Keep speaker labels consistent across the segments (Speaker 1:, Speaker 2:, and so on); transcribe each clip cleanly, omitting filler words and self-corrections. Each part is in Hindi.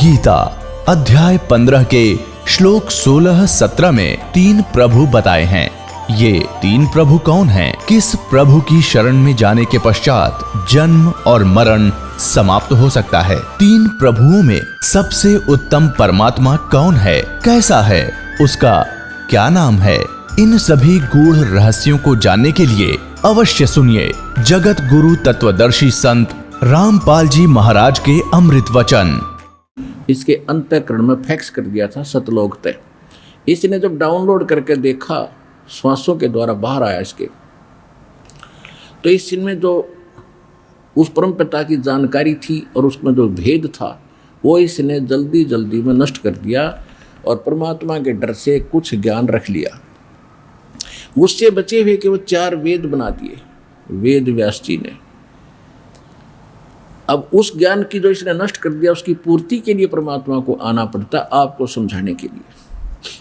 Speaker 1: गीता अध्याय 15 के श्लोक 16-17 में 3 प्रभु बताए हैं। ये 3 प्रभु कौन हैं? किस प्रभु की शरण में जाने के पश्चात जन्म और मरण समाप्त हो सकता है? 3 प्रभुओं में सबसे उत्तम परमात्मा कौन है? कैसा है? उसका क्या नाम है? इन सभी गूढ़ रहस्यों को जानने के लिए अवश्य सुनिए जगत गुरु तत्वदर्शी संत रामपाल जी महाराज के अमृत वचन।
Speaker 2: इसके अंतःकरण में फैक्स कर दिया था सतलोक तय। इसने जब डाउनलोड करके देखा, श्वासों के द्वारा बाहर आया इसके, तो इसमें जो उस परम पिता की जानकारी थी और उसमें जो भेद था वो इसने जल्दी जल्दी में नष्ट कर दिया और परमात्मा के डर से कुछ ज्ञान रख लिया। उससे बचे हुए कि वो 4 वेद बना दिए वेद व्यास जी ने। अब उस ज्ञान की जो इसने नष्ट कर दिया उसकी पूर्ति के लिए परमात्मा को आना पड़ता आपको समझाने के लिए।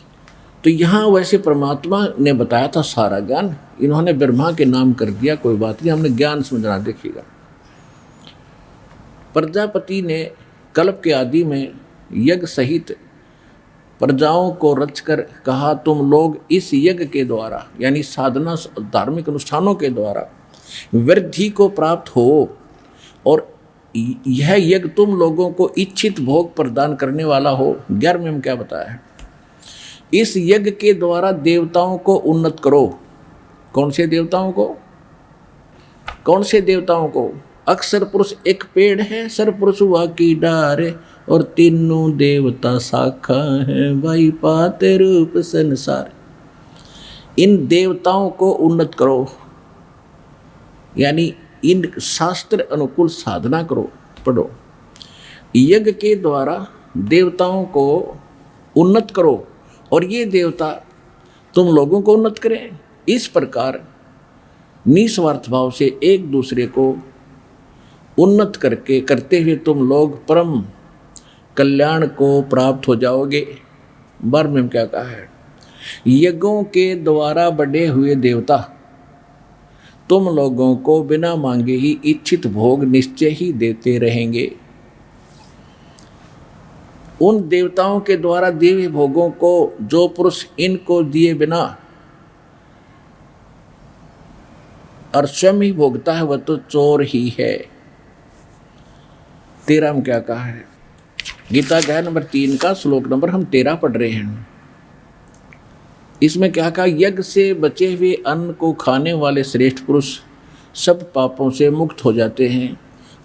Speaker 2: तो यहाँ वैसे परमात्मा ने बताया था सारा ज्ञान, इन्होंने ब्रह्मा के नाम कर दिया, कोई बात नहीं, हमने ज्ञान समझना। देखिएगा, प्रजापति ने कल्प के आदि में यज्ञ सहित प्रजाओं को रचकर कहा, तुम लोग इस यज्ञ के द्वारा यानी साधना धार्मिक अनुष्ठानों के द्वारा वृद्धि को प्राप्त हो और यह यज्ञ तुम लोगों को इच्छित भोग प्रदान करने वाला हो। 11वें में क्या बताया है? इस यज्ञ के द्वारा देवताओं को उन्नत करो। कौन से देवताओं को? कौन से देवताओं को? अक्षर पुरुष एक पेड़ है, सर पुरुष वह की डार और तीनों देवता शाखा है, भाई पाते रूप संसार। इन देवताओं को उन्नत करो यानी इन शास्त्र अनुकूल साधना करो, पढ़ो। यज्ञ के द्वारा देवताओं को उन्नत करो और ये देवता तुम लोगों को उन्नत करें। इस प्रकार निस्वार्थ भाव से एक दूसरे को उन्नत करते हुए तुम लोग परम कल्याण को प्राप्त हो जाओगे। 12वें में क्या कहा है? यज्ञों के द्वारा बढ़े हुए देवता तुम लोगों को बिना मांगे ही इच्छित भोग निश्चय ही देते रहेंगे। उन देवताओं के द्वारा दिए हुए भोगों को जो पुरुष इनको दिए बिना और स्वयं ही भोगता है वह तो चोर ही है। 13 में क्या कहा है? गीता अध्याय नंबर 3 का श्लोक नंबर हम 13 पढ़ रहे हैं। इसमें क्या कहा? यज्ञ से बचे हुए अन्न को खाने वाले श्रेष्ठ पुरुष सब पापों से मुक्त हो जाते हैं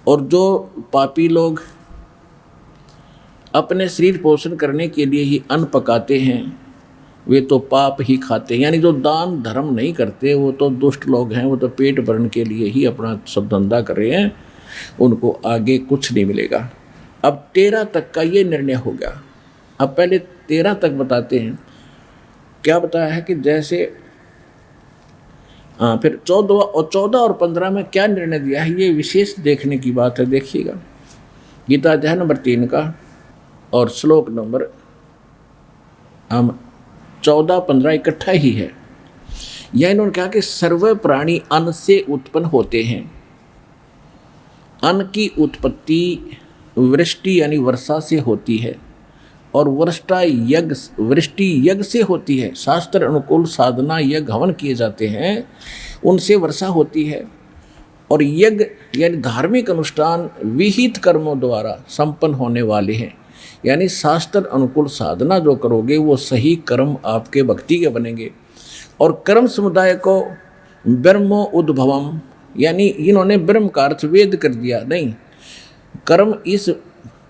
Speaker 2: और जो पापी लोग अपने शरीर पोषण करने के लिए ही अन्न पकाते हैं वे तो पाप ही खाते हैं। यानी जो दान धर्म नहीं करते वो तो दुष्ट लोग हैं, वो तो पेट भरने के लिए ही अपना सब धंधा कर रहे हैं, उनको आगे कुछ नहीं मिलेगा। अब 13 तक का ये निर्णय हो गया। अब पहले 13 तक बताते हैं। क्या बताया है कि जैसे फिर 14 और 15 में क्या निर्णय दिया है, ये विशेष देखने की बात है। देखिएगा, गीता अध्याय नंबर 3 का और श्लोक नंबर 14, 15 इकट्ठा ही है। यह इन्होंने कहा कि सर्व प्राणी अन्न से उत्पन्न होते हैं। अन्न की उत्पत्ति वृष्टि यानी वर्षा से होती है और वृष्टि यज्ञ से होती है। शास्त्र अनुकूल साधना यज्ञ हवन किए जाते हैं, उनसे वर्षा होती है। और यज्ञ यानी धार्मिक अनुष्ठान विहित कर्मों द्वारा संपन्न होने वाले हैं। यानी शास्त्र अनुकूल साधना जो करोगे वो सही कर्म आपके भक्ति के बनेंगे। और कर्म समुदाय को ब्रह्मो उद्भवम यानी इन्होंने ब्रह्म का अर्थ वेद कर दिया नहीं, कर्म इस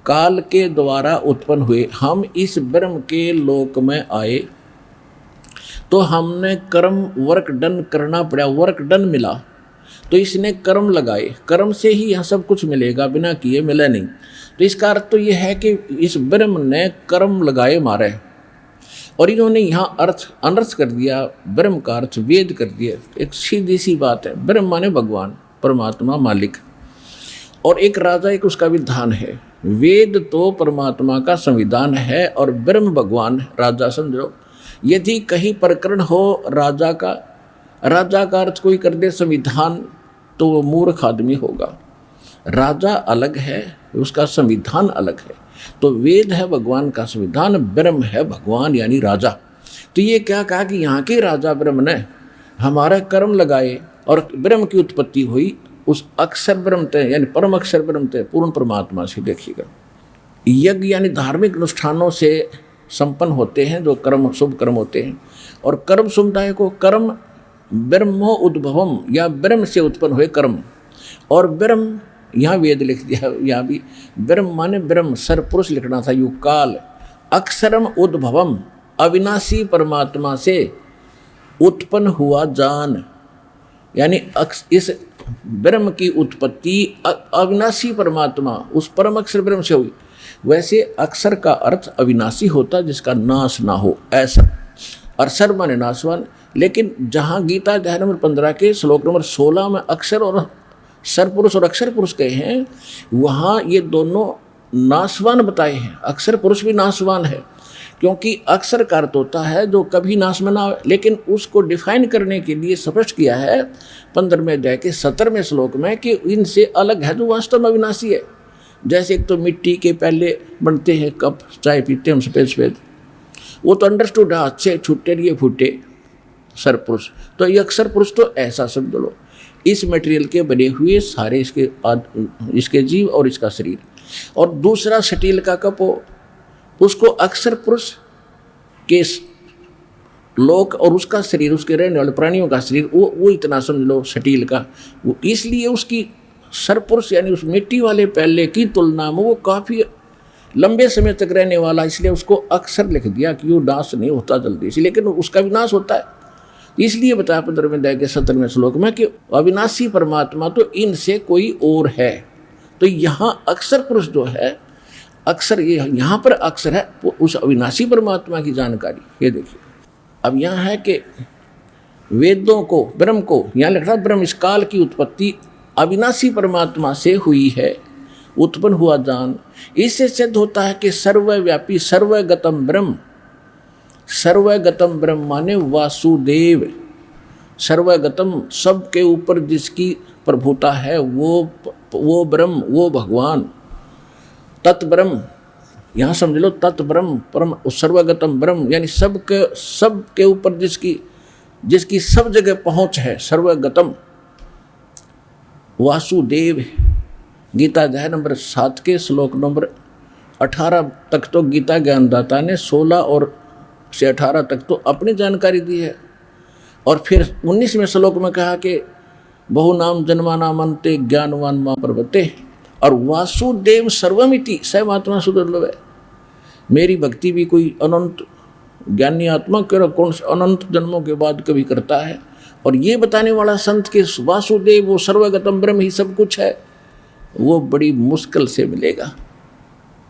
Speaker 2: काल के द्वारा उत्पन्न हुए। हम इस ब्रह्म के लोक में आए तो हमने कर्म वर्क डन करना पड़ा, वर्क डन मिला तो इसने कर्म लगाए, कर्म से ही यह सब कुछ मिलेगा, बिना किए मिले नहीं। तो इसका अर्थ तो यह है कि इस ब्रह्म ने कर्म लगाए मारे और इन्होंने यहाँ अर्थ अनर्थ कर दिया, ब्रह्म का अर्थ वेद कर दिया। एक सीधी सी बात है, ब्रह्म माने भगवान परमात्मा मालिक और एक राजा एक उसका विधान है। वेद तो परमात्मा का संविधान है और ब्रह्म भगवान राजा समझो। यदि कहीं प्रकरण हो राजा का अर्थ कोई कर दे संविधान तो वो मूर्ख आदमी होगा। राजा अलग है, उसका संविधान अलग है। तो वेद है भगवान का संविधान, ब्रह्म है भगवान यानी राजा। तो ये क्या कहा कि यहाँ के राजा ब्रह्म ने हमारा कर्म लगाए और ब्रह्म की उत्पत्ति हुई, उस अक्षर ब्रह्म तय यानी परम अक्षर ब्रह्म तय पूर्ण परमात्मा से। देखिएगा, यज्ञ यानी धार्मिक अनुष्ठानों से संपन्न होते हैं जो कर्म, शुभ कर्म होते हैं। और कर्म समुदाय को कर्म ब्रह्मो उद्भवम या ब्रह्म से उत्पन्न हुए कर्म। और ब्रह्म यहाँ वेद लिख दिया, यहाँ भी ब्रह्म माने ब्रह्म, सरपुरुष लिखना था, यु काल। अक्षरम उद्भवम अविनाशी परमात्मा से उत्पन्न हुआ जान, यानी इस ब्रह्म की उत्पत्ति अविनाशी परमात्मा उस परम अक्षर ब्रह्म से हुई। वैसे अक्षर का अर्थ अविनाशी होता जिसका नाश ना हो, ऐसा। और सर माने नाशवान। लेकिन जहाँ गीता अध्याय नंबर 15 के श्लोक नंबर 16 में अक्षर और सरपुरुष और अक्षर पुरुष कहे हैं, वहाँ ये दोनों नाशवान बताए हैं। अक्षर पुरुष भी नाशवान है, क्योंकि अक्षर का अर्थ होता है जो कभी नाश में ना हो। लेकिन उसको डिफाइन करने के लिए स्पष्ट किया है 15वें अध्याय के 17वें श्लोक में कि इनसे अलग है जो वास्तव में अविनाशी है। जैसे एक तो मिट्टी के पहले बनते हैं कप, चाय पीते हम सफ़ेद सफ़ेद, वो तो अंडरस्टूड है, अच्छे छूटे ये फूटे सर पुरुष। तो ये अक्षर पुरुष तो ऐसा समझ लो, इस मटेरियल के बने हुए सारे इसके जीव और इसका शरीर। और दूसरा स्टील का कप हो, उसको अक्षर पुरुष के लोक और उसका शरीर, उसके रहने वाले प्राणियों का शरीर, वो इतना समझ लो स्टील का। वो इसलिए उसकी सरपुरुष यानी उस मिट्टी वाले पहले की तुलना में वो काफ़ी लंबे समय तक रहने वाला, इसलिए उसको अक्षर लिख दिया कि वो नाश नहीं होता जल्दी से, लेकिन उसका विनाश होता है। इसलिए बताया 15वें अध्याय के 17वें श्लोक में कि अविनाशी परमात्मा तो इनसे कोई और है। तो यहाँ अक्षर पुरुष जो है, अक्षर ये यहाँ पर अक्षर है उस अविनाशी परमात्मा की जानकारी। ये देखिए, अब यहाँ है कि वेदों को, ब्रह्म को, यहाँ लिख रहा ब्रह्म इस काल की उत्पत्ति अविनाशी परमात्मा से हुई है, उत्पन्न हुआ जान। इससे सिद्ध होता है कि सर्वव्यापी सर्वगतम ब्रह्म, सर्वगतम ब्रह्म माने वासुदेव, सर्वगतम सबके ऊपर जिसकी प्रभुता है वो ब्रह्म, वो भगवान, तत्ब्रह्म। यहाँ समझ लो तत्ब्रह्म, परम सर्वगतम ब्रह्म यानी सबके ऊपर जिसकी सब जगह पहुँच है, सर्वगतम वासुदेव। गीता अध्याय नंबर 7 के श्लोक नंबर 18 तक तो गीता ज्ञानदाता ने 16 और से 18 तक तो अपनी जानकारी दी है। और फिर 19वें श्लोक में कहा कि बहुनाम जन्मानामन्ते ज्ञानवान मां पर्वते, और वासुदेव सर्वमिति सर्वात्मा सुदुर्लभ है। मेरी भक्ति भी कोई अनंत ज्ञानी आत्मा कौन अनंत जन्मों के बाद कभी करता है। और ये बताने वाला संत के वासुदेव वो सर्वगतम ब्रह्म ही सब कुछ है, वो बड़ी मुश्किल से मिलेगा।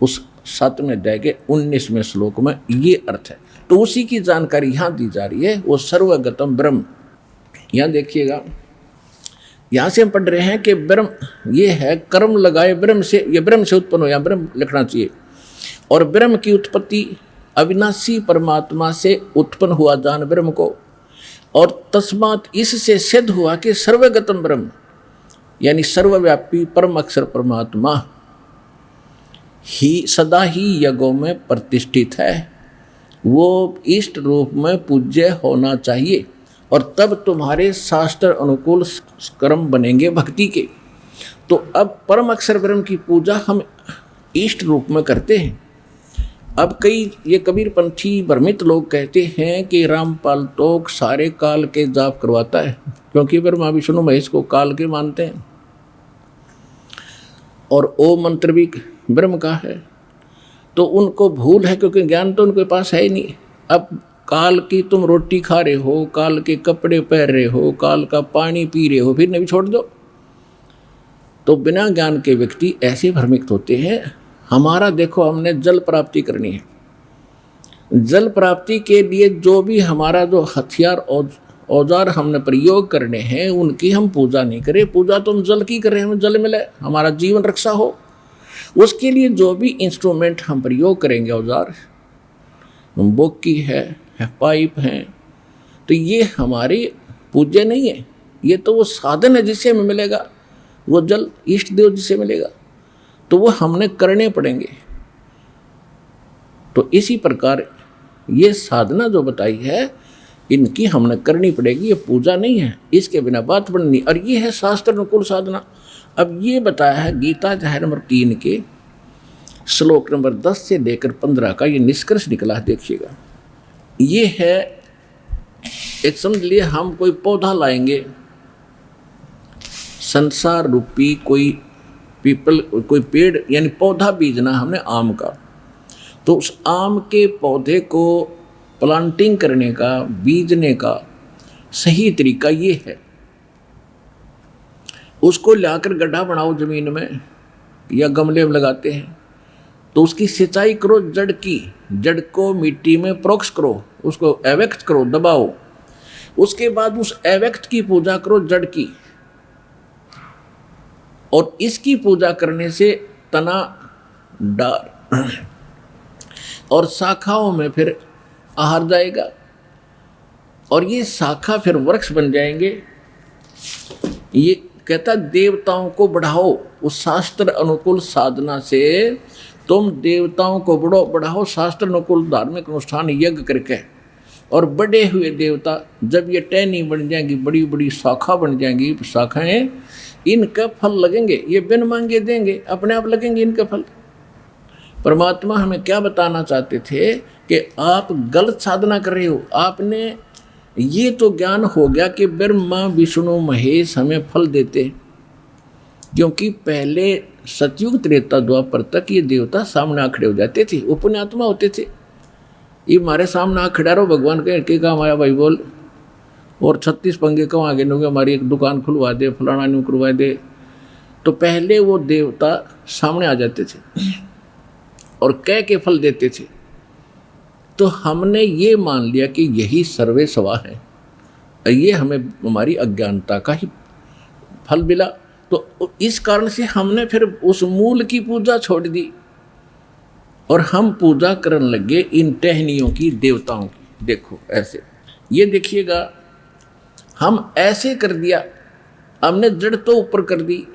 Speaker 2: उस 7वें अध्याय के 19वें श्लोक में ये अर्थ है। तो उसी की जानकारी यहाँ दी जा रही है, वो सर्वगतम ब्रह्म। यहाँ देखिएगा, यहाँ से हम पढ़ रहे हैं कि ब्रह्म ये है कर्म लगाए ब्रह्म से, ये ब्रह्म से उत्पन्न हो, या ब्रह्म लिखना चाहिए। और ब्रह्म की उत्पत्ति अविनाशी परमात्मा से उत्पन्न हुआ जान ब्रह्म को। और तस्मात इससे सिद्ध हुआ कि सर्वगतम ब्रह्म यानी सर्वव्यापी परम अक्षर परमात्मा ही सदा ही यज्ञों में प्रतिष्ठित है, वो इष्ट रूप में पूज्य होना चाहिए। और तब तुम्हारे शास्त्र अनुकूल कर्म बनेंगे भक्ति के। तो अब परम अक्षर ब्रह्म की पूजा हम इष्ट रूप में करते हैं। अब कई ये कबीरपंथी भ्रमित लोग कहते हैं कि रामपाल तोक सारे काल के जाप करवाता है, क्योंकि ब्रह्मा विष्णु महेश को काल के मानते हैं। और ओ मंत्र भी ब्रह्म का है, तो उनको भूल है, क्योंकि ज्ञान तो उनके पास है ही नहीं। अब काल की तुम रोटी खा रहे हो, काल के कपड़े पहन रहे हो, काल का पानी पी रहे हो, फिर नहीं छोड़ दो। तो बिना ज्ञान के व्यक्ति ऐसे भ्रमित होते हैं। हमारा देखो, हमने जल प्राप्ति करनी है, जल प्राप्ति के लिए जो भी हमारा जो हथियार औजार हमने प्रयोग करने हैं, उनकी हम पूजा नहीं करें। पूजा तो हम जल की करें, हमें जल मिले, हमारा जीवन रक्षा हो। उसके लिए जो भी इंस्ट्रूमेंट हम प्रयोग करेंगे, औजार बोकी है, पाइप हैं, तो ये हमारे पूज्य नहीं है, ये तो वो साधन है जिससे हमें मिलेगा। वो जल इष्ट देव जी से मिलेगा, तो वो हमने करने पड़ेंगे। तो इसी प्रकार ये साधना जो बताई है इनकी हमने करनी पड़ेगी, ये पूजा नहीं है, इसके बिना बात बननी। और ये है शास्त्र अनुकूल साधना। अब ये बताया है गीता अध्याय नंबर 3 के श्लोक नंबर 10 से लेकर 15 का ये निष्कर्ष निकला है। देखिएगा, ये है एक समझ लिए हम कोई पौधा लाएंगे, संसार रूपी कोई पीपल, कोई पेड़ यानी पौधा बीजना हमने आम का। तो उस आम के पौधे को प्लांटिंग करने का, बीजने का सही तरीका ये है, उसको लाकर गड्ढा बनाओ जमीन में या गमले में लगाते हैं, तो उसकी सिंचाई करो, जड़ को मिट्टी में प्रोक्स करो, उसको एवेक्ट करो, दबाओ। उसके बाद उस एवेक्ट की पूजा करो, जड़ की, और इसकी पूजा करने से तना, डार और शाखाओं में फिर आहार जाएगा, और ये शाखा फिर वृक्ष बन जाएंगे। ये कहता देवताओं को बढ़ाओ, उस शास्त्र अनुकूल साधना से तुम देवताओं को बढ़ाओ, शास्त्र अनुकूल धार्मिक अनुष्ठान यज्ञ करके। और बड़े हुए देवता जब ये टहनी बन जाएंगी, बड़ी बड़ी शाखा बन जाएंगी, शाखाएं, इनका फल लगेंगे, ये बिन मांगे देंगे, अपने आप लगेंगे इनका फल। परमात्मा हमें क्या बताना चाहते थे कि आप गलत साधना कर रहे हो। आपने ये तो ज्ञान हो गया कि ब्रह्मा विष्णु महेश हमें फल देते, क्योंकि पहले सतयुग त्रेता द्वापर तक ये देवता सामने आ खड़े हो जाते थे, वो पुण्यात्मा होते थे। ये हमारे सामने आ खड़ा रहो, भगवान के काम आया भाई बोल, और 36 पंगे कम आगे नोगे, हमारी एक दुकान खुलवा दे, फलाना न्यू करवा दे। तो पहले वो देवता सामने आ जाते थे और कह के फल देते थे। तो हमने ये मान लिया कि यही सर्वे सवा है, ये हमें हमारी अज्ञानता का ही फल मिला। तो इस कारण से हमने फिर उस मूल की पूजा छोड़ दी और हम पूजा करने लगे इन टहनियों की, देवताओं की। देखो ऐसे, ये देखिएगा, हम ऐसे कर दिया, हमने जड़ तो ऊपर कर दी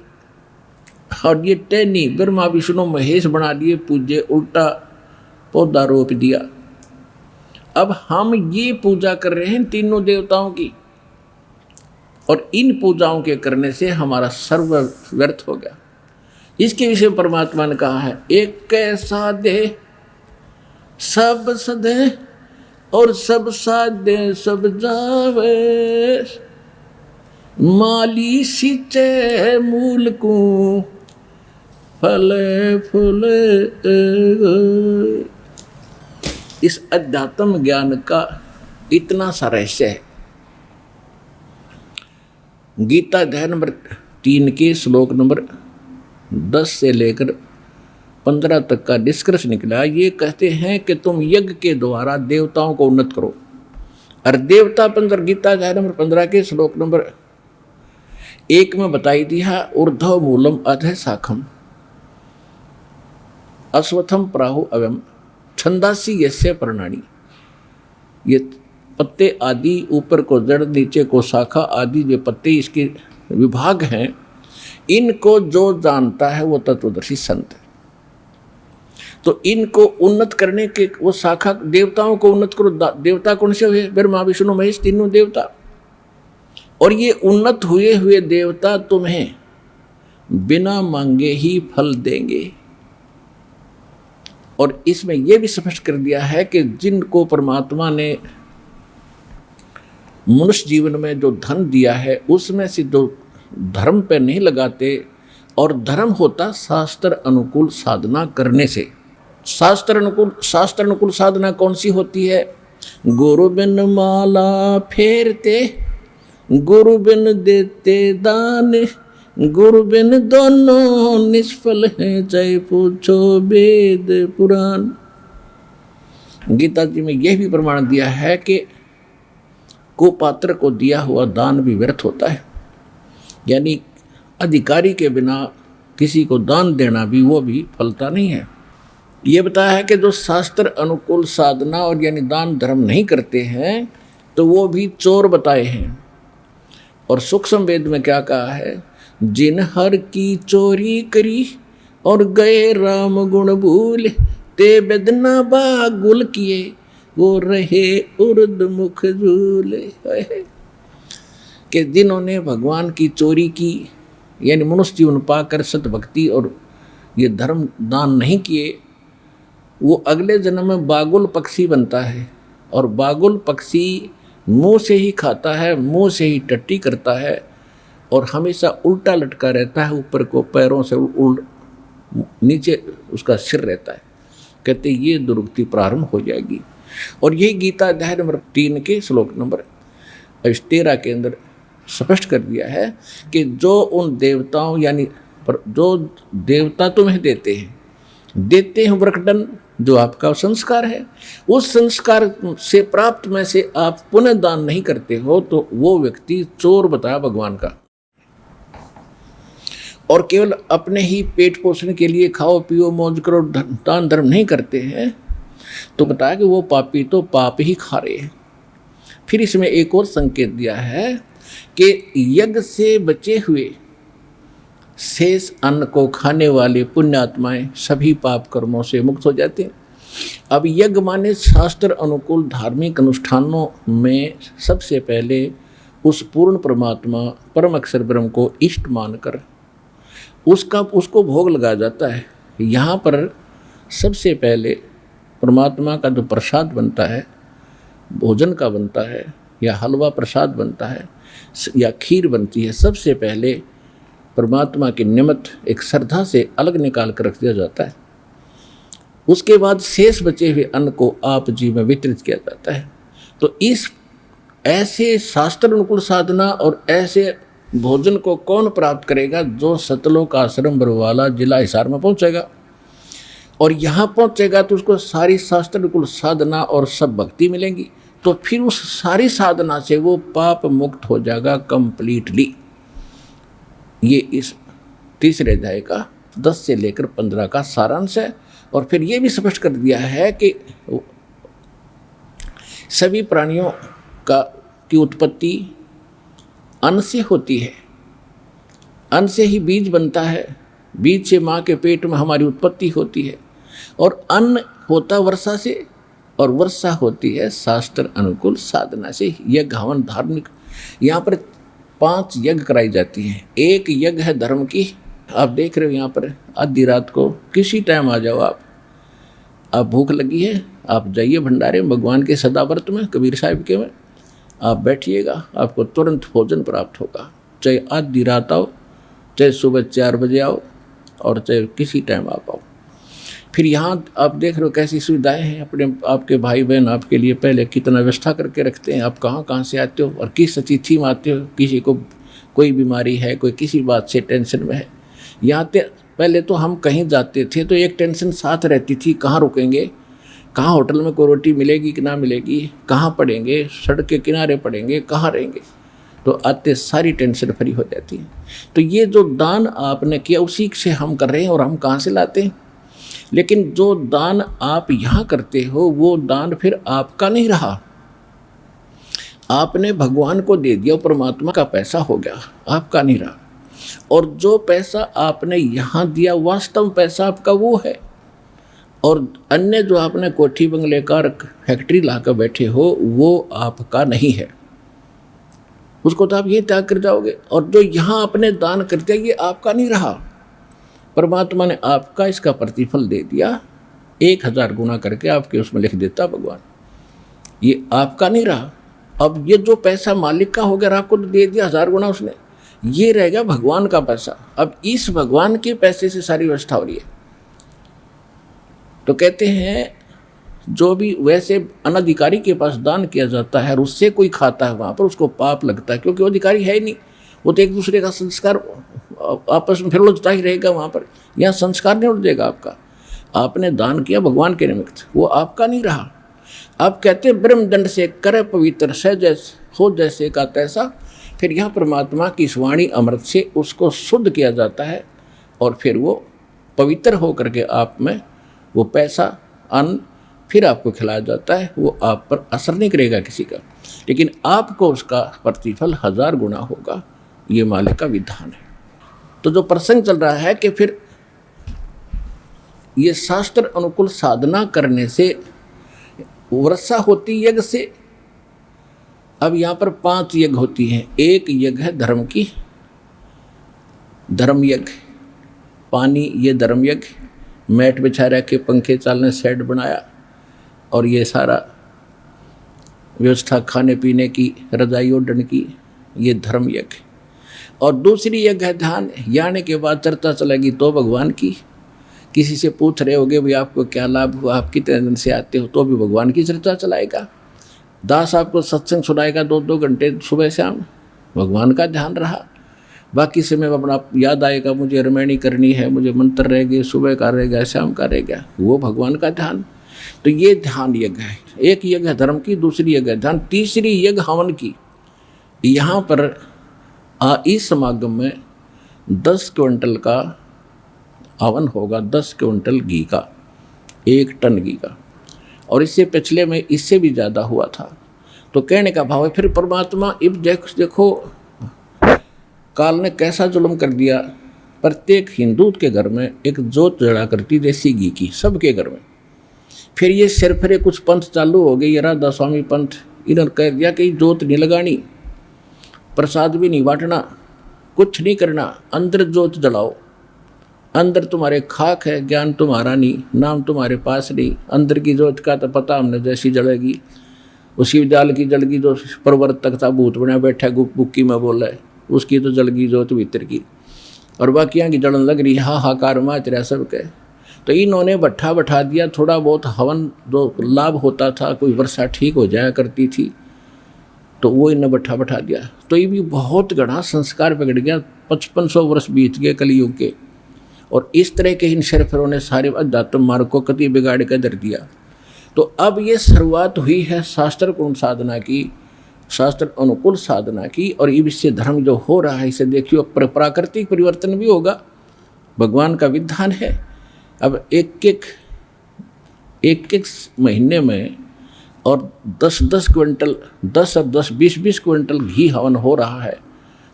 Speaker 2: और ये टहनी ब्रह्मा विष्णु महेश बना दिए पूज्य, उल्टा पौधा रोप दिया। अब हम ये पूजा कर रहे हैं तीनों देवताओं की, और इन पूजाओं के करने से हमारा सर्व व्यर्थ हो गया। इसके विषय में परमात्मा ने कहा है, एक कैसा दे सब सदे और सब साधे सब जावे, माली सिंचे मूल को फले फूले। इस अध्यात्म ज्ञान का इतना सा रहस्य है। गीता अध्याय नंबर 3 के श्लोक नंबर 10 से लेकर 15 तक का निष्कर्ष निकला। ये कहते हैं कि तुम यज्ञ के द्वारा देवताओं को उन्नत करो। और देवता 15 गीता अध्याय नंबर 15 के श्लोक नंबर 1 में बताई दिया, ऊर्ध्व मूलम अधः शाखम अश्वत्थम प्राहु अवम छंदासी यस्य पर्णानि। ये पत्ते आदि, ऊपर को जड़, नीचे को शाखा आदि जो पत्ते इसके विभाग हैं, इनको जो जानता है वो तत्वदर्शी संत है। तो इनको उन्नत करने के, वो शाखा देवताओं को उन्नत करो। देवता कौन से हुए? ब्रह्मा विष्णु महेश, तीनों देवता। और ये उन्नत हुए हुए देवता तुम्हें बिना मांगे ही फल देंगे। और इसमें यह भी स्पष्ट कर दिया है कि जिनको परमात्मा ने मनुष्य जीवन में जो धन दिया है, उसमें से जो धर्म पे नहीं लगाते, और धर्म होता शास्त्र अनुकूल साधना करने से। शास्त्र अनुकूल साधना कौन सी होती है? गुरु बिन माला फेरते, गुरु बिन देते दान, गुरु बिन दोनों निष्फल हैं, चाहे पूछो वेद पुराण। गीता जी में यह भी प्रमाण दिया है कि कुपात्र को दिया हुआ दान भी व्यर्थ होता है। यानी अधिकारी के बिना किसी को दान देना भी, वो भी फलता नहीं है। ये बताया है कि जो शास्त्र अनुकूल साधना और यानी दान धर्म नहीं करते हैं, तो वो भी चोर बताए हैं। और सूक्ष्म वेद में क्या कहा है? जिन हर की चोरी करी और गए राम गुण भूल, ते बेदना बागुल किए वो रहे उर्द मुख झूले। कि जिन्होंने भगवान की चोरी की यानी मनुष्य जीवन पाकर सत भक्ति और ये धर्म दान नहीं किए, वो अगले जन्म में बागुल पक्षी बनता है। और बागुल पक्षी मुंह से ही खाता है, मुंह से ही टट्टी करता है और हमेशा उल्टा लटका रहता है, ऊपर को पैरों से नीचे उसका सिर रहता है। कहते ये दुर्गति प्रारंभ हो जाएगी। और यही गीता अध्याय नंबर 3 के श्लोक नंबर 13 के अंदर स्पष्ट कर दिया है कि जो उन देवताओं यानी जो देवता तुम्हें देते हैं वृकदंड, जो आपका संस्कार है, उस संस्कार से प्राप्त में से आप पुनः दान नहीं करते हो तो वो व्यक्ति चोर बताया भगवान का। और केवल अपने ही पेट पोषण के लिए खाओ पियो मौज करो दान धर्म नहीं करते हैं तो बताया कि वो पापी तो पाप ही खा रहे हैं। फिर इसमें एक और संकेत दिया है कि यज्ञ से बचे हुए शेष अन्न को खाने वाले पुण्यात्माएं सभी पाप कर्मों से मुक्त हो जाते हैं। अब यज्ञ माने शास्त्र अनुकूल धार्मिक अनुष्ठानों में सबसे पहले उस पूर्ण परमात्मा परम अक्षर ब्रह्म को इष्ट मानकर उसको भोग लगाया जाता है। यहाँ पर सबसे पहले परमात्मा का जो प्रसाद बनता है, भोजन का बनता है या हलवा प्रसाद बनता है या खीर बनती है, सबसे पहले परमात्मा के निमित्त एक श्रद्धा से अलग निकाल कर रख दिया जाता है। उसके बाद शेष बचे हुए अन्न को आप जी में वितरित किया जाता है। तो इस ऐसे शास्त्र अनुकूल साधना और ऐसे भोजन को कौन प्राप्त करेगा? जो सतलोक आश्रम बरवाला जिला हिसार में पहुंचेगा। और यहाँ पहुंचेगा तो उसको सारी शास्त्र अनुकूल साधना और सब भक्ति मिलेंगी। तो फिर उस सारी साधना से वो पाप मुक्त हो जाएगा कंप्लीटली। ये इस तीसरे अध्याय का 10 से लेकर 15 का सारांश है। और फिर ये भी स्पष्ट कर दिया है कि सभी प्राणियों की उत्पत्ति अन्न से होती है। अन्न से ही बीज बनता है, बीज से माँ के पेट में हमारी उत्पत्ति होती है। और अन्न होता वर्षा से और वर्षा होती है शास्त्र अनुकूल साधना से। यज्ञ हवन धार्मिक, यहाँ पर 5 यज्ञ कराई जाती हैं। एक यज्ञ है धर्म की। आप देख रहे हो यहाँ पर आधी रात को किसी टाइम आ जाओ आप भूख लगी है, आप जाइए भंडारे भगवान के सदाव्रत में कबीर साहिब के में आप बैठिएगा, आपको तुरंत भोजन प्राप्त होगा। चाहे आधी रात आओ, चाहे सुबह 4 बजे आओ और चाहे किसी टाइम आप आओ। फिर यहाँ आप देख रहे हो कैसी सुविधाएं हैं। अपने आपके भाई बहन आपके लिए पहले कितना व्यवस्था करके रखते हैं। आप कहाँ से आते हो और किस तिथि में आते हो, किसी को कोई बीमारी है, कोई किसी बात से टेंशन में है। यहाँ पहले तो हम कहीं जाते थे तो एक टेंशन साथ रहती थी, कहाँ रुकेंगे, कहाँ होटल में कोई रोटी मिलेगी कि ना मिलेगी, कहाँ पड़ेंगे, सड़क के किनारे पड़ेंगे, कहाँ रहेंगे। तो आते सारी टेंशन फ्री हो जाती है। तो ये जो दान आपने किया उसी से हम कर रहे हैं। और हम कहाँ से लाते हैं? लेकिन जो दान आप यहाँ करते हो वो दान फिर आपका नहीं रहा, आपने भगवान को दे दिया, परमात्मा का पैसा हो गया, आपका नहीं रहा। और जो पैसा आपने यहाँ दिया वास्तव पैसा आपका वो है। और अन्य जो आपने कोठी बंगले कार फैक्ट्री लाकर बैठे हो वो आपका नहीं है, उसको तो आप ये त्याग कर जाओगे। और जो यहाँ आपने दान कर दिया ये आपका नहीं रहा, परमात्मा ने आपका इसका प्रतिफल दे दिया, 1000 गुना करके आपके उसमें लिख देता भगवान, ये आपका नहीं रहा। अब ये जो पैसा मालिक का हो गया, आपको तो दे दिया 1000 गुना उसने, ये रह गया भगवान का पैसा। अब इस भगवान के पैसे से सारी व्यवस्था हो रही है। तो कहते हैं जो भी वैसे अनधिकारी के पास दान किया जाता है और उससे कोई खाता है वहाँ पर उसको पाप लगता है, क्योंकि वो अधिकारी है ही नहीं, वो तो एक दूसरे का संस्कार आपस में फिर उलझता ही रहेगा वहाँ पर। यहाँ संस्कार नहीं उलझेगा आपका, आपने दान किया भगवान के निमित्त, वो आपका नहीं रहा। आप कहते ब्रह्मदंड से करे पवित्र सहज हो जैसे का तैसा। फिर यहाँ परमात्मा की इस वाणी अमृत से उसको शुद्ध किया जाता है और फिर वो पवित्र हो करके आप में वो पैसा अन्न फिर आपको खिलाया जाता है। वो आप पर असर नहीं करेगा किसी का, लेकिन आपको उसका प्रतिफल 1000 गुना होगा। ये मालिक का विधान है। तो जो प्रसंग चल रहा है कि फिर ये शास्त्र अनुकूल साधना करने से वर्षा होती यज्ञ से। अब यहाँ पर 5 यज्ञ होती हैं। एक यज्ञ है धर्म की, धर्म यज्ञ, पानी ये धर्म यज्ञ, मैट बिछा रखे, पंखे चालने, शेड बनाया और ये सारा व्यवस्था खाने पीने की, रजाई ओढ़ने की, ये धर्म यज्ञ। और दूसरी यज्ञ है ध्यान। यानी के बाद चर्चा चलेगी तो भगवान की। किसी से पूछ रहे होगे भाई आपको क्या लाभ हुआ, आप कितने दिन से आते हो, तो भी भगवान की चर्चा चलाएगा। दास आपको सत्संग सुनाएगा 2-2 घंटे सुबह शाम, भगवान का ध्यान रहा। बाकी समय अपना याद आएगा मुझे रामायणी करनी है, मुझे मंत्र रह गए, सुबह का रह गया, शाम का रह गया, वो भगवान का ध्यान। तो ये ध्यान यज्ञ है। एक यज्ञ है धर्म की, दूसरी यज्ञ है ध्यान, तीसरी यज्ञ हवन की। यहाँ पर इस समागम में 10 क्विंटल का हवन होगा, 10 क्विंटल घी का, 1 टन घी का। और इससे पिछले में इससे भी ज़्यादा हुआ था। तो कहने का भाव है फिर परमात्मा अब देखो काल ने कैसा जुल्म कर दिया। प्रत्येक हिंदू के घर में एक जोत जड़ा करती देसी घी की, सबके घर में। फिर ये सिरफिरे कुछ पंथ चालू हो गई, राधा स्वामी पंथ, इन्होंने कह दिया कि जोत नहीं लगानी, प्रसाद भी नहीं बांटना, कुछ नहीं करना, अंदर जोत जलाओ। अंदर तुम्हारे खाक है, ज्ञान तुम्हारा नहीं, नाम तुम्हारे पास नहीं। अंदर की जोत का तो पता हमने जैसी जलेगी। उसी विद्याल की जलगी जो प्रवर्तक था, भूत बना बैठा बुक्की में बोला है, उसकी तो जलगी जोत भीतर की, और बाकियाँ की जलन लग रही, हाहाकार मच रहा सबके। तो इन्होंने भट्ठा बैठा दिया। थोड़ा बहुत हवन जो लाभ होता था, कोई वर्षा ठीक हो जाया करती थी, तो वो इन्हें भट्ठा बैठा दिया। तो ये भी बहुत घना संस्कार बिगड़ गया। 5500 वर्ष बीत गए कलयुग के, और इस तरह के इन शरफरों ने सारे अध्यात्म मार्ग को कति बिगाड़ कर धर दिया। तो अब ये शुरुआत हुई है शास्त्र गुण साधना की, शास्त्र अनुकूल साधना की। और इससे धर्म जो हो रहा है, इसे देखियो प्राकृतिक परिवर्तन भी होगा, भगवान का विधान है। अब एक महीने में और 10-10 क्विंटल, 10 और 10 20-20 क्विंटल घी हवन हो रहा है,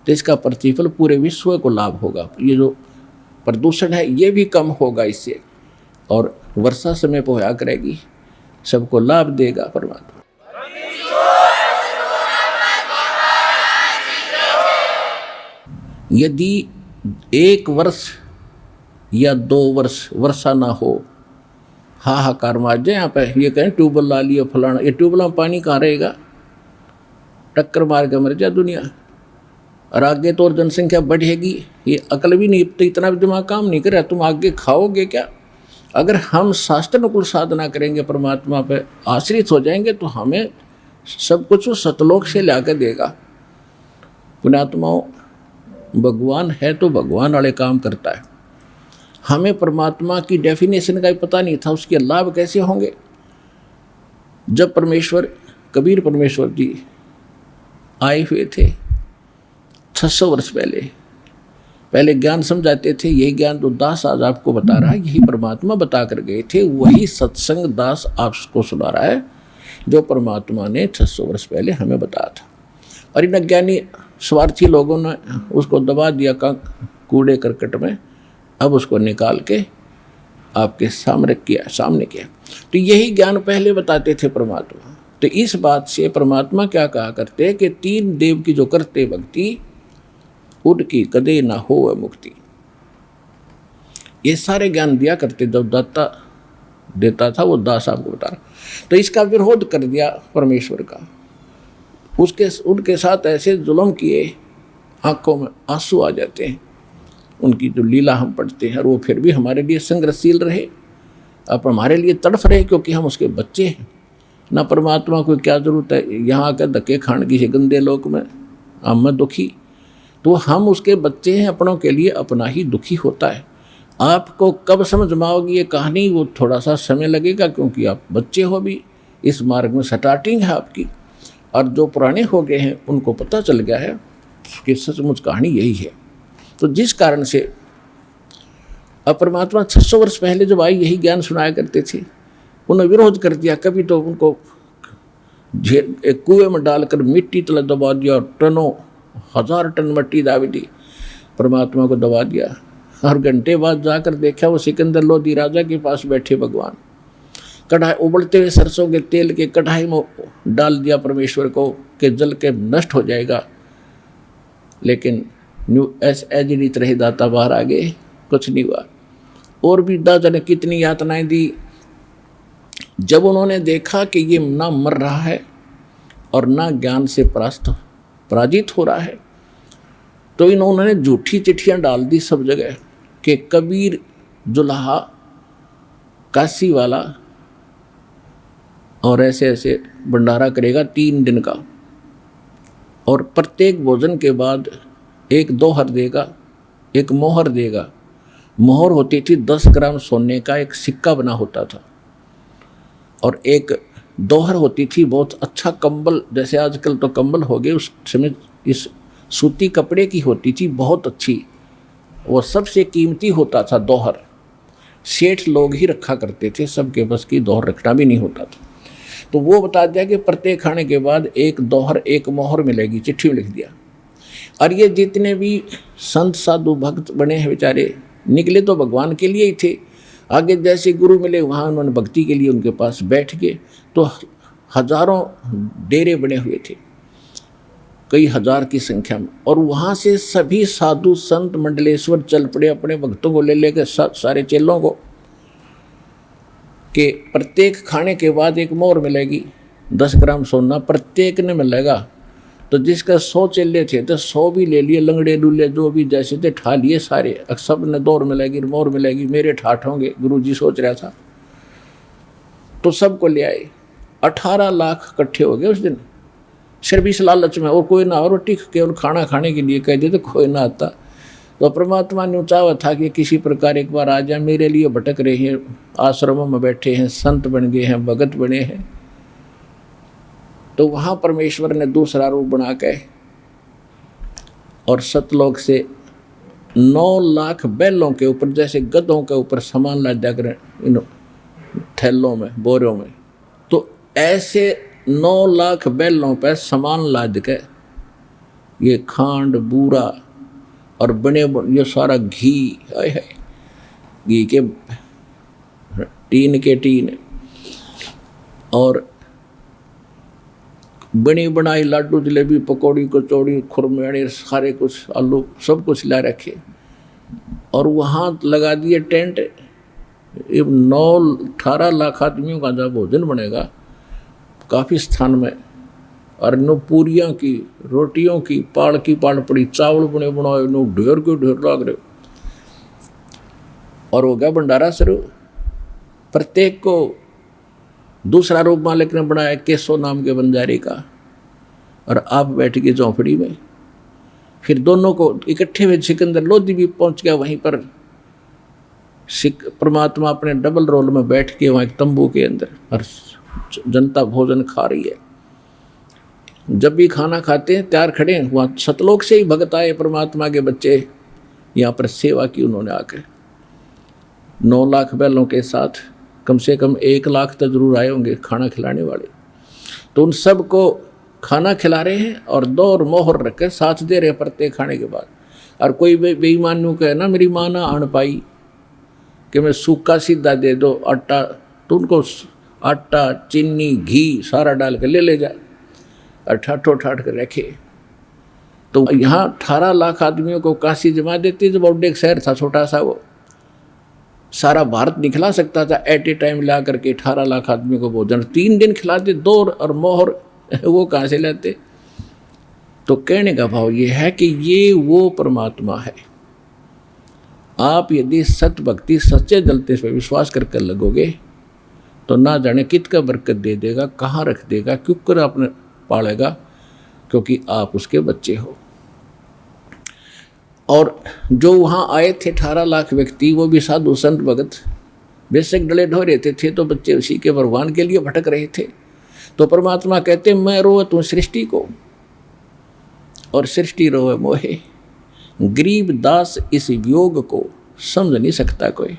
Speaker 2: तो इसका प्रतिफल पूरे विश्व को लाभ होगा। ये जो प्रदूषण है ये भी कम होगा इससे, और वर्षा समय पर होया करेगी, सबको लाभ देगा परमात्मा। यदि 1 वर्ष या 2 वर्ष वर्षा ना हो, हाहाकार मार जाए। यहाँ पे ये कहें ट्यूबवेल ला लिया फलाना, ये ट्यूबवेल में पानी कहाँ रहेगा, टक्कर मार के मर जाए दुनिया। और आगे तो और जनसंख्या बढ़ेगी, ये अकल भी नहीं, तो इतना भी दिमाग काम नहीं कर रहा, तुम आगे खाओगे क्या। अगर हम शास्त्र अनुकूल साधना करेंगे, परमात्मा पे आश्रित हो जाएंगे, तो हमें सब कुछ सतलोक से ला कर देगा। पुण्यात्माओं, भगवान है तो भगवान वाले काम करता है। हमें परमात्मा की डेफिनेशन का ही पता नहीं था, उसके लाभ कैसे होंगे। जब परमेश्वर कबीर परमेश्वर जी आए हुए थे 600 वर्ष पहले ज्ञान समझाते थे। यही ज्ञान तो दास आज आपको बता रहा है, यही परमात्मा बता कर गए थे, वही सत्संग दास आपको सुना रहा है जो परमात्मा ने 600 वर्ष पहले हमें बताया था। और इन अज्ञानी स्वार्थी लोगों ने उसको दबा दिया कूड़े करकट में, अब उसको निकाल के आपके सामने किया। तो यही ज्ञान पहले बताते थे परमात्मा। तो इस बात से परमात्मा क्या कहा करते कि 3 देव की जो करते भक्ति, उनकी कदे ना हो मुक्ति। ये सारे ज्ञान दिया करते, जब दाता देता था वो दास आपको बता रहा। तो इसका विरोध कर दिया परमेश्वर का, उनके साथ ऐसे जुल्म किए, आंखों में आंसू आ जाते हैं। उनकी जो लीला हम पढ़ते हैं, और वो फिर भी हमारे लिए संग्रहशील रहे, अब हमारे लिए तड़फ रहे, क्योंकि हम उसके बच्चे हैं ना। परमात्मा को क्या जरूरत है यहाँ आकर धक्के खाने की, गंदे लोक में हम दुखी। तो हम उसके बच्चे हैं, अपनों के लिए अपना ही दुखी होता है। आपको कब समझ में आओगी ये कहानी, वो थोड़ा सा समय लगेगा, क्योंकि आप बच्चे हो भी, इस मार्ग में स्टार्टिंग है आपकी। और जो पुराने हो गए हैं उनको पता चल गया है कि सचमुच कहानी यही है। तो जिस कारण से अब परमात्मा 600 वर्ष पहले जब आई यही ज्ञान सुनाया करते थे, उन्होंने विरोध कर दिया। कभी तो उनको एक कुएं में डालकर मिट्टी तले दबा दिया, और 1000 टन मिट्टी दावी दी। परमात्मा को दबा दिया और घंटे बाद जाकर देखा वो सिकंदर लोधी राजा के पास बैठे भगवान। कढ़ाई उबलते हुए सरसों के तेल के कढ़ाई में डाल दिया परमेश्वर को कि जल के नष्ट हो जाएगा, लेकिन एज रहे दाता बाहर आ गए, कुछ नहीं हुआ। और भी दादा ने कितनी यातनाएं दी। जब उन्होंने देखा कि ये ना मर रहा है और ना ज्ञान से पराजित हो रहा है, तो इन्होंने झूठी चिट्ठियां डाल दी सब जगह कि कबीर जुलाहा काशी वाला और ऐसे ऐसे भंडारा करेगा 3 दिन का, और प्रत्येक भोजन के बाद एक दोहर देगा, एक मोहर देगा। मोहर होती थी 10 ग्राम सोने का एक सिक्का बना होता था, और एक दोहर होती थी बहुत अच्छा कंबल, जैसे आजकल तो कंबल हो गए, उस समय इस सूती कपड़े की होती थी बहुत अच्छी, वो सबसे कीमती होता था दोहर। सेठ लोग ही रखा करते थे, सबके बस की दोहर रखना भी नहीं होता था। तो वो बता दिया कि प्रत्येक खाने के बाद एक दोहर एक मोहर मिलेगी, चिट्ठी में लिख दिया। और ये जितने भी संत साधु भक्त बने हैं बेचारे, निकले तो भगवान के लिए ही थे। आगे जैसे गुरु मिले वहाँ उन्होंने भक्ति के लिए उनके पास बैठ गए, तो हजारों डेरे बने हुए थे, कई हजार की संख्या में। और वहाँ से सभी साधु संत मंडलेश्वर चल पड़े अपने भक्तों को ले लेकर, सारे चेलों को, कि प्रत्येक खाने के बाद एक मोहर मिलेगी, 10 ग्राम सोना प्रत्येक ने मिलेगा। तो जिसका 100 चेले थे तो 100 भी ले लिए, लंगड़े डुल्ले जो भी जैसे थे ठा लिए सारे। सब ने दौर मिलेगी मोहर मिलेगी, मेरे ठाठ होंगे, गुरुजी सोच रहा था। तो सबको ले आए, 18 लाख इकट्ठे हो गए उस दिन, सिर्फ इस लालच में। और कोई ना, और रोटी केवल खाना खाने के लिए कह दे तो कोई ना आता। तो परमात्मा ने चाहा था कि किसी प्रकार एक बार आ जाए, मेरे लिए भटक रहे हैं, आश्रमों में बैठे हैं, संत बन गए हैं, भगत बने हैं। तो वहाँ परमेश्वर ने दूसरा रूप बना के और सतलोक से 9 लाख बैलों के ऊपर, जैसे गधों के ऊपर सामान लादा करें इन थैलों में, बोरों में, तो ऐसे 9 लाख बैलों पर सामान लाद के ये खांड बूरा और बने ये सारा घी, है घी के टीन और बनी बनाई लाडू जलेबी पकौड़ी कचौड़ी खुरमेड़ी सारे कुछ आलू सब कुछ ला रखे। और वहाँ लगा दिए टेंट। 18 लाख आदमियों का जब भोजन बनेगा काफ़ी स्थान में, और नो पूरियाँ की रोटियों की पाड़ पड़ी, चावल बने बनाए, नो ढेर के ढेर लाग रहे। और हो गया भंडारा शुरू। प्रत्येक को दूसरा रूप मालिक ने बनाया केशव नाम के बंजारे का, और आप बैठ गए झोंपड़ी में। फिर दोनों को इकट्ठे हुए सिकंदर लोधी भी पहुंच गया वहीं पर। परमात्मा अपने डबल रोल में बैठ के वहाँ एक तंबू के अंदर, और जनता भोजन खा रही है। जब भी खाना खाते हैं तैयार खड़े हैं, वहाँ सतलोक से ही भगत आए परमात्मा के बच्चे, यहाँ पर सेवा की उन्होंने आकर। 9 लाख बैलों के साथ कम से कम 1 लाख तो जरूर आए होंगे खाना खिलाने वाले। तो उन सब को खाना खिला रहे हैं और 2 मोहर रख के साथ दे रहे प्रत्येक खाने के बाद। और कोई बेईमान यूँ कहे ना मेरी माँ ना आन पाई कि मैं सूखा सीधा दे दो आटा, तो उनको आटा चीनी घी सारा डाल के ले जा और ठाठो ठाठ कर रखे। तो यहाँ 18 लाख आदमियों को काशी जमा देती, जब बॉर्डर एक शहर था छोटा सा, वो सारा भारत नहीं खिला सकता था एट ए टाइम ला करके 18 लाख आदमियों को भोजन 3 दिन खिलाते। दौर और मोहर वो कहाँ से लाते। तो कहने का भाव ये है कि ये वो परमात्मा है। आप यदि सत्य भक्ति सच्चे जलते पे विश्वास करके लगोगे तो ना जाने कित का बरकत दे देगा, कहाँ रख देगा, क्यों कर आपने पालेगा, क्योंकि आप उसके बच्चे हो। और जो वहाँ आए थे 18 लाख व्यक्ति, वो भी साधु संत भगत बेशक डले ढो रहते थे, तो बच्चे उसी के भगवान के लिए भटक रहे थे। तो परमात्मा कहते मैं रोए तू सृष्टि को और सृष्टि रोए मोहे, गरीब दास इस वियोग को समझ नहीं सकता कोई।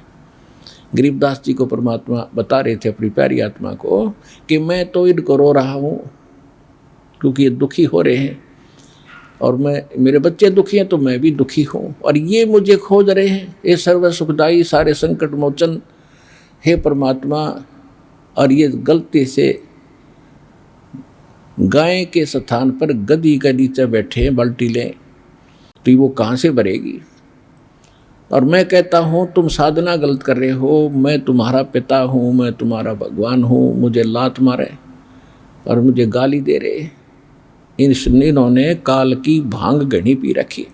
Speaker 2: गरीबदास जी को परमात्मा बता रहे थे अपनी प्यारी आत्मा को कि मैं तो इनको रो रहा हूँ क्योंकि ये दुखी हो रहे हैं, और मेरे बच्चे दुखी हैं तो मैं भी दुखी हूँ, और ये मुझे खोज रहे हैं। ये सर्व सुखदाई सारे संकट मोचन हे परमात्मा, और ये गलती से गाय के स्थान पर गधी के नीचे बैठे हैं बाल्टी लें, तो वो कहाँ से भरेगी। और मैं कहता हूँ तुम साधना गलत कर रहे हो, मैं तुम्हारा पिता हूँ, मैं तुम्हारा भगवान हूँ, मुझे लात मारे और मुझे गाली दे रहे। इन्होंने काल की भांग घनी पी रखी।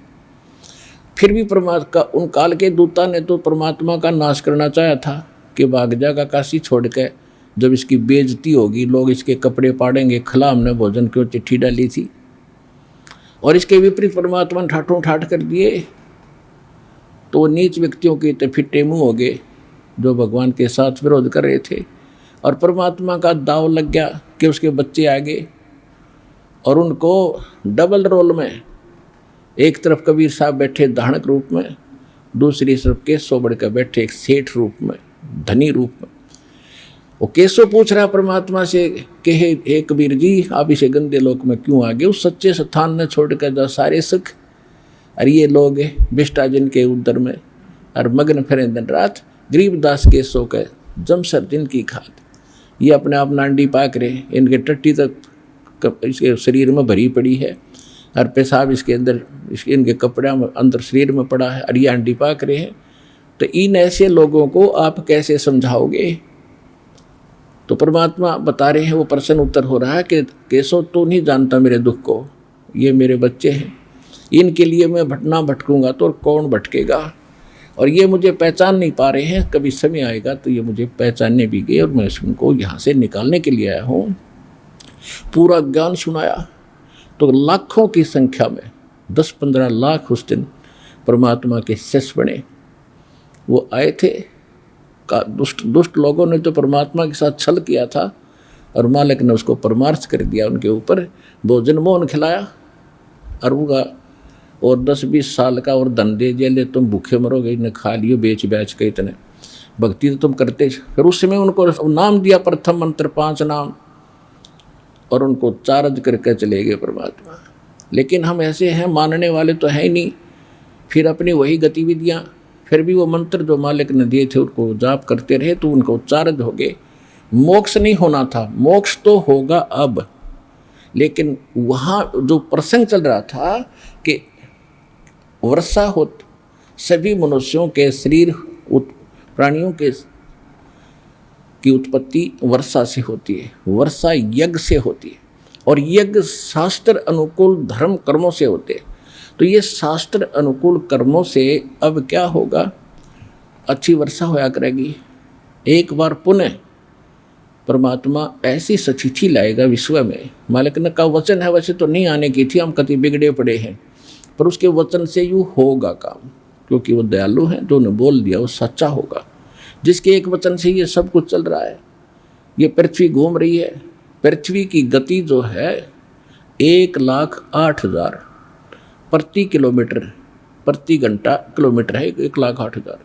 Speaker 2: फिर भी परमात्मा का उन काल के दूता ने तो परमात्मा का नाश करना चाहा था कि भाग जाएगा काशी छोड़ के, जब इसकी बेइज्जती होगी, लोग इसके कपड़े पाड़ेंगे, खला हमने भोजन क्यों चिट्ठी डाली थी। और इसके विपरीत परमात्मा ने ठाठों ठाठ कर दिए, तो नीच व्यक्तियों के तो फिट्टे मुँह हो गए जो भगवान के साथ विरोध कर रहे थे। और परमात्मा का दाव लग गया कि उसके बच्चे आ गए और उनको डबल रोल में, एक तरफ कबीर साहब बैठे धानक रूप में, दूसरी तरफ केशव बढ़कर बैठे एक सेठ रूप में, धनी रूप में। वो केशव पूछ रहा परमात्मा से कि हे कबीर जी, आप इसे गंदे लोक में क्यों आ गए, उस सच्चे स्थान ने छोड़कर जो सारे सुख, और ये लोग बिष्टा जिनके उदर में, और मग्न फिरें दिन रात, गरीबदास केशव के जमसर दिन की खाद। ये अपने आप नांडी पाक रहे, इनके टट्टी तक इसके शरीर में भरी पड़ी है, और पेशाब इसके अंदर, इनके कपड़े अंदर शरीर में पड़ा है, और ये अंडी पाक रहे हैं। तो इन ऐसे लोगों को आप कैसे समझाओगे। तो परमात्मा बता रहे हैं, वो प्रश्न उत्तर हो रहा है कि केशव तो नहीं जानता मेरे दुख को, ये मेरे बच्चे हैं, इनके लिए मैं भटकूंगा तो कौन भटकेगा। और ये मुझे पहचान नहीं पा रहे हैं, कभी समय आएगा तो ये मुझे पहचानने भी गए, और मैं उनको यहाँ से निकालने के लिए आया हूँ। पूरा ज्ञान सुनाया तो लाखों की संख्या में 10-15 लाख उस दिन परमात्मा के शिष्य बने। वो आए थे, दुष्ट लोगों ने तो परमात्मा के साथ छल किया था, और मालिक ने उसको परमार्थ कर दिया, उनके ऊपर भोजन मोहन खिलाया और उनका, और 10-20 साल का और धन दे दिया, ले तुम भूखे मरोगे, इन्हें खा लियो बेच बेच के, इतने भक्ति तो तुम करते। फिर उस समय उनको नाम दिया, प्रथम मंत्र 5 नाम, और उनको चार्ज करके चले गए परमात्मा। लेकिन हम ऐसे हैं, मानने वाले तो है ही नहीं। फिर अपनी वही गतिविधियाँ, फिर भी वो मंत्र जो मालिक ने दिए थे उनको जाप करते रहे, तो उनको चार्ज हो गए। मोक्ष नहीं होना था, मोक्ष तो होगा अब। लेकिन वहाँ जो प्रसंग चल रहा था कि वर्षा हो, सभी मनुष्यों के शरीर, प्राणियों के की उत्पत्ति वर्षा से होती है, वर्षा यज्ञ से होती है, और यज्ञ शास्त्र अनुकूल धर्म कर्मों से होते हैं। तो ये शास्त्र अनुकूल कर्मों से अब क्या होगा, अच्छी वर्षा होया करेगी। एक बार पुनः परमात्मा ऐसी सचिथि लाएगा विश्व में। मालिक ने कहा वचन है, वैसे तो नहीं आने की थी, हम कति बिगड़े पड़े हैं, पर उसके वचन से यूँ होगा काम, क्योंकि वो दयालु हैं, जो ने बोल दिया वो सच्चा होगा। जिसके एक वचन से ये सब कुछ चल रहा है, ये पृथ्वी घूम रही है। पृथ्वी की गति जो है 1,08,000 प्रति किलोमीटर, प्रति घंटा किलोमीटर है, 1,08,000।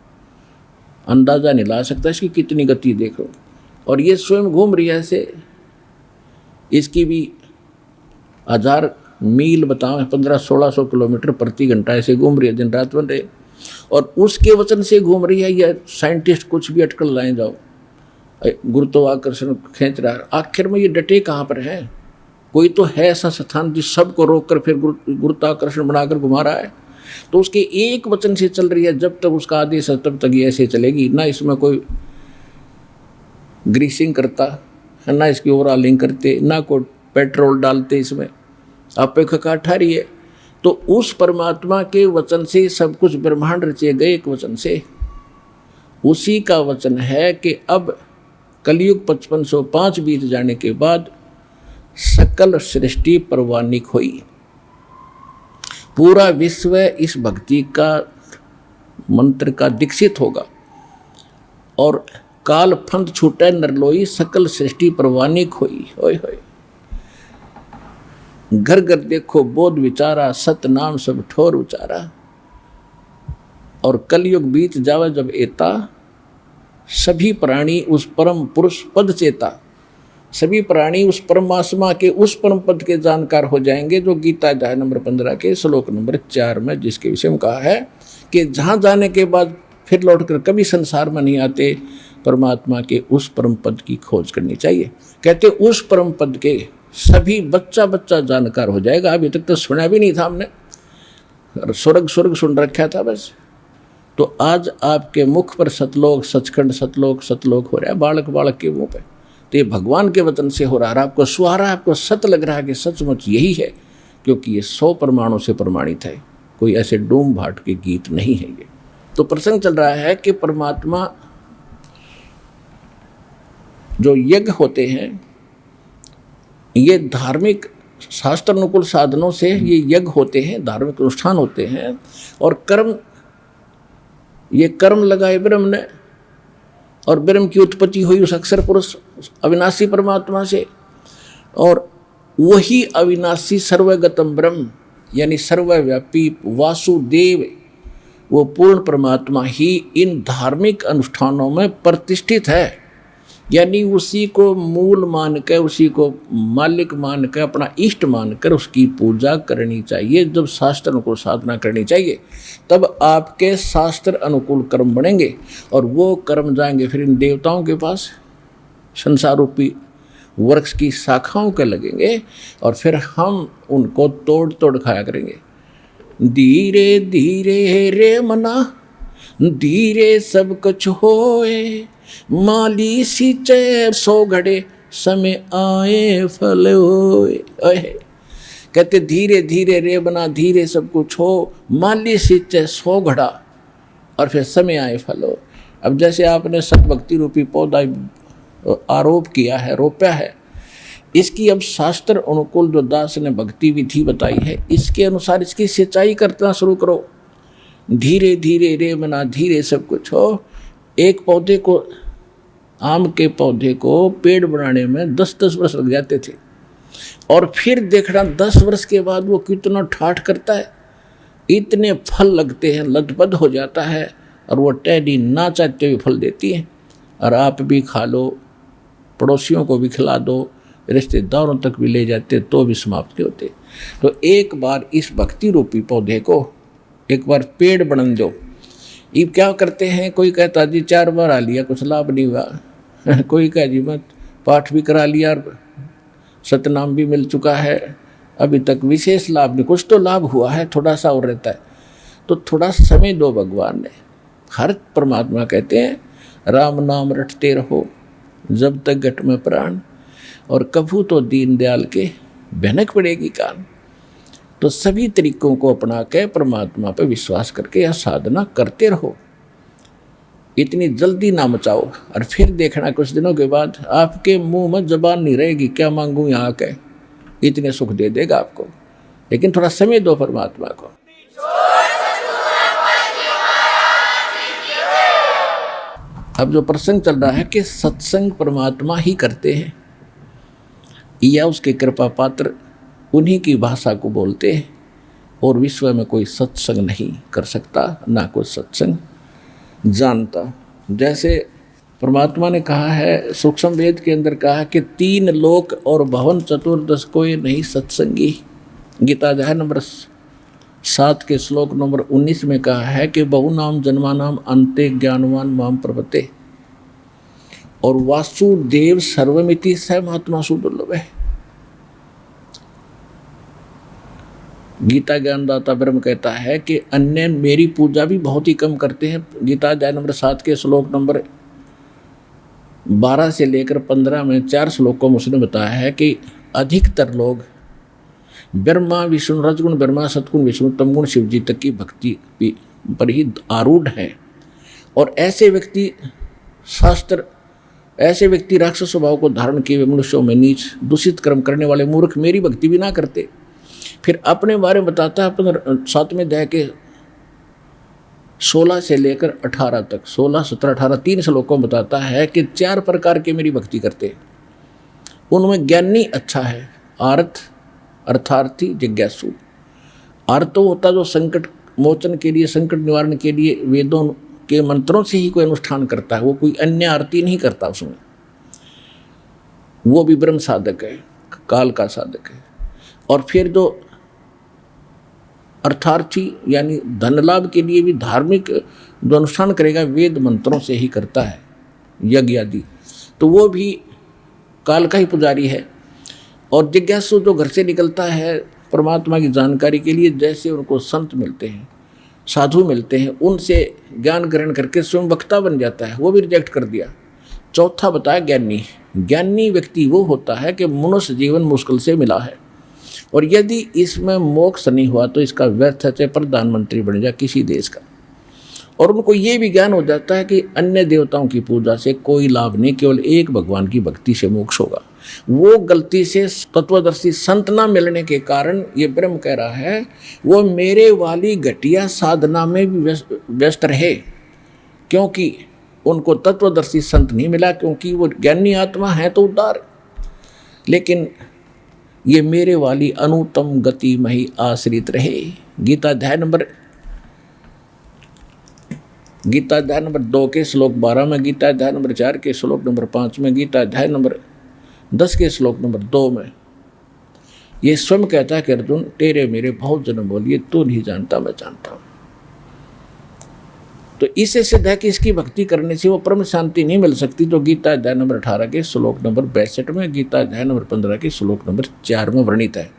Speaker 2: अंदाज़ा नहीं ला सकता इसकी कितनी गति देखो। और ये स्वयं घूम रही है ऐसे, इसकी भी 1000 मील बताओ, 1500-1600 किलोमीटर प्रति घंटा ऐसे घूम रही है, दिन रात बन रहे। और उसके वचन से घूम रही है। यह साइंटिस्ट कुछ भी अटकल लाए जाओ, गुरुत्वाकर्षण खींच रहा है, आखिर में ये डटे कहाँ पर है। कोई तो है ऐसा स्थान जिस सबको रोक कर फिर गुरुत्वाकर्षण बनाकर घुमा रहा है। तो उसके एक वचन से चल रही है, जब तक उसका आदेश है तब तक ये ऐसे चलेगी। ना इसमें कोई ग्रीसिंग करता है, ना इसकी ओवरऑलिंग करते, ना कोई पेट्रोल डालते इसमें, अपेक्षा रही है। तो उस परमात्मा के वचन से सब कुछ ब्रह्मांड रचे गए, एक वचन से। उसी का वचन है कि अब कलयुग 5505 बीत जाने के बाद सकल सृष्टि परवानिक हुई। पूरा विश्व इस भक्ति का मंत्र का दीक्षित होगा, और काल फंद छूटे नरलोई, सकल सृष्टि परवानिक हुई। होय होय, घर घर देखो बोध विचारा, सत नाम सब ठोर उचारा। और कलयुग बीत जावे जब एता, सभी प्राणी उस परम पुरुष पद चेता। सभी प्राणी उस परमात्मा के उस परम पद के जानकार हो जाएंगे जो गीता अध्याय नंबर 15 के श्लोक नंबर 4 में जिसके विषय में कहा है कि जहाँ जाने के बाद फिर लौटकर कभी संसार में नहीं आते, परमात्मा के उस परम पद की खोज करनी चाहिए। कहते उस परम पद के सभी बच्चा बच्चा जानकार हो जाएगा। अभी तक तो सुना भी नहीं था हमने, स्वर्ग स्वर्ग सुन रखा था बस। तो आज आपके मुख पर सतलोक सचखंड सतलोक सतलोक हो रहा है बालक बालक के मुंह पे। तो ये भगवान के वचन से हो रहा है। आपको सुहारा, आपको सत लग रहा है कि सचमुच यही है, क्योंकि ये 100 परमाणु से प्रमाणित है, कोई ऐसे डूम भाट के गीत नहीं है ये। तो प्रसंग चल रहा है कि परमात्मा जो यज्ञ होते हैं ये धार्मिक शास्त्र अनुकूल साधनों से ये यज्ञ होते हैं, धार्मिक अनुष्ठान होते हैं। और कर्म, ये कर्म लगाए ब्रह्म ने, और ब्रह्म की उत्पत्ति हुई उस अक्षर पुरुष अविनाशी परमात्मा से, और वही अविनाशी सर्वगतम ब्रह्म यानी सर्वव्यापी वासुदेव वो पूर्ण परमात्मा ही इन धार्मिक अनुष्ठानों में प्रतिष्ठित है। यानी उसी को मूल मानकर, उसी को मालिक मानकर, अपना इष्ट मानकर उसकी पूजा करनी चाहिए। जब शास्त्र अनुकूल साधना करनी चाहिए तब आपके शास्त्र अनुकूल कर्म बनेंगे, और वो कर्म जाएंगे फिर इन देवताओं के पास, संसार रूपी वृक्ष की शाखाओं के लगेंगे, और फिर हम उनको तोड़ तोड़ खाया करेंगे। धीरे धीरे रे मना धीरे सब कुछ होए, माली सींचे 100 घड़े समय आए फल होए। कहते धीरे धीरे रे बना धीरे सब कुछ हो, माली सींचे 100 घड़ा और फिर समय आए फल हो। अब जैसे आपने सतभक्ति रूपी पौधा आरोप किया है, रोपा है, इसकी अब शास्त्र अनुकूल जो दास ने भक्ति विधि बताई है इसके अनुसार इसकी सिंचाई करना शुरू करो। धीरे धीरे रे बना धीरे सब कुछ हो। एक पौधे को, आम के पौधे को पेड़ बनाने में 10-10 वर्ष लग जाते थे, और फिर देखना 10 वर्ष के बाद वो कितना ठाठ करता है, इतने फल लगते हैं, लदपद हो जाता है, और वो टहनी ना चाहते हुए फल देती है। और आप भी खा लो, पड़ोसियों को भी खिला दो, रिश्तेदारों तक भी ले जाते तो भी समाप्त होते। तो एक बार इस भक्ति रूपी पौधे को एक बार पेड़ बन दो। ये क्या करते हैं, कोई कहता जी 4 बार आ लिया कुछ लाभ नहीं हुआ, कोई कह जी मत पाठ भी करा लिया, सतनाम भी मिल चुका है, अभी तक विशेष लाभ नहीं, कुछ तो लाभ हुआ है, थोड़ा सा और रहता है। तो थोड़ा समय दो भगवान ने। हर परमात्मा कहते हैं राम नाम रटते रहो जब तक घट में प्राण, और कभू तो दीन दयाल के भनक पड़ेगी कान। तो सभी तरीकों को अपना के परमात्मा पर विश्वास करके यह साधना करते रहो, इतनी जल्दी ना मचाओ। और फिर देखना कुछ दिनों के बाद आपके मुंह में जबान नहीं रहेगी, क्या मांगूं यहाँ के, इतने सुख दे देगा आपको। लेकिन थोड़ा समय दो परमात्मा को। अब जो प्रसंग चल रहा है कि सत्संग परमात्मा ही करते हैं, या उसके कृपा पात्र उन्हीं की भाषा को बोलते हैं, और विश्व में कोई सत्संग नहीं कर सकता, ना कोई सत्संग जानता। जैसे परमात्मा ने कहा है, सूक्ष्म वेद के अंदर कहा कि 3 लोक और भवन चतुर्दश कोई नहीं सत्संगी। गीता अध्याय नंबर 7 के श्लोक नंबर 19 में कहा है कि बहु नाम जन्मा नाम अंते ज्ञानवान माम प्रपते, और वासुदेव सर्वमिति स महात्मा सुदुर्लभ है। गीता ज्ञानदाता ब्रह्म कहता है कि अन्य मेरी पूजा भी बहुत ही कम करते हैं। गीता अध्याय नंबर 7 के श्लोक नंबर 12 से लेकर 15 में 4 श्लोकों में उसने बताया है कि अधिकतर लोग ब्रह्मा विष्णु रजगुण ब्रह्मा सतगुण विष्णु तमगुण शिव जी तक की भक्ति पर ही आरूढ़ है। और ऐसे व्यक्ति राक्षस स्वभाव को धारण किए हुए मनुष्यों में नीच दूषित कर्म करने वाले मूर्ख मेरी भक्ति भी ना करते। फिर अपने बारे में बताता है अपने 7वें अध्याय के 16 से लेकर 18 तक, 16, 17, 18 3 श्लोकों में बताता है कि 4 प्रकार के मेरी भक्ति करते। उनमें ज्ञानी अच्छा है, आर्थ अर्थार्थी जिज्ञासु। अर्थ तो होता जो संकट मोचन के लिए, संकट निवारण के लिए वेदों के मंत्रों से ही कोई अनुष्ठान करता है, वो कोई अन्य आरती नहीं करता उसमें। वो भी ब्रह्म साधक है, काल का साधक है। और फिर जो अर्थार्थी यानी धन लाभ के लिए भी धार्मिक जो अनुष्ठान करेगा वेद मंत्रों से ही करता है, यज्ञ आदि, तो वो भी काल का ही पुजारी है। और जिज्ञासु जो घर से निकलता है परमात्मा की जानकारी के लिए, जैसे उनको संत मिलते हैं, साधु मिलते हैं, उनसे ज्ञान ग्रहण करके स्वयं वक्ता बन जाता है, वो भी रिजेक्ट कर दिया। चौथा बताया ज्ञानी। ज्ञानी व्यक्ति वो होता है कि मनुष्य जीवन मुश्किल से मिला है और यदि इसमें मोक्ष नहीं हुआ तो इसका व्यर्थ है, चाहे प्रधानमंत्री बन जाए किसी देश का। और उनको ये भी ज्ञान हो जाता है कि अन्य देवताओं की पूजा से कोई लाभ नहीं, केवल एक भगवान की भक्ति से मोक्ष होगा। वो गलती से तत्वदर्शी संत ना मिलने के कारण ये ब्रह्म कह रहा है वो मेरे वाली घटिया साधना में भी व्यस्त रहे, क्योंकि उनको तत्वदर्शी संत नहीं मिला, क्योंकि वो ज्ञानी आत्मा है तो उदार, लेकिन ये मेरे वाली अनुत्तम गति में ही आश्रित रहे। गीता अध्याय नंबर 2 के श्लोक 12 में, गीता अध्याय नंबर 4 के श्लोक नंबर 5 में, गीता अध्याय नंबर 10 के श्लोक नंबर 2 में ये स्वयं कहता है कि अर्जुन तेरे मेरे बहुत जन्म बोलिए, तू नहीं जानता मैं जानता हूँ। तो इससे सिद्ध है कि इसकी भक्ति करने से वो परम शांति नहीं मिल सकती, जो गीता अध्याय नंबर 18 के श्लोक नंबर 62 में, गीता अध्याय नंबर 15 के श्लोक नंबर 4 में वर्णित है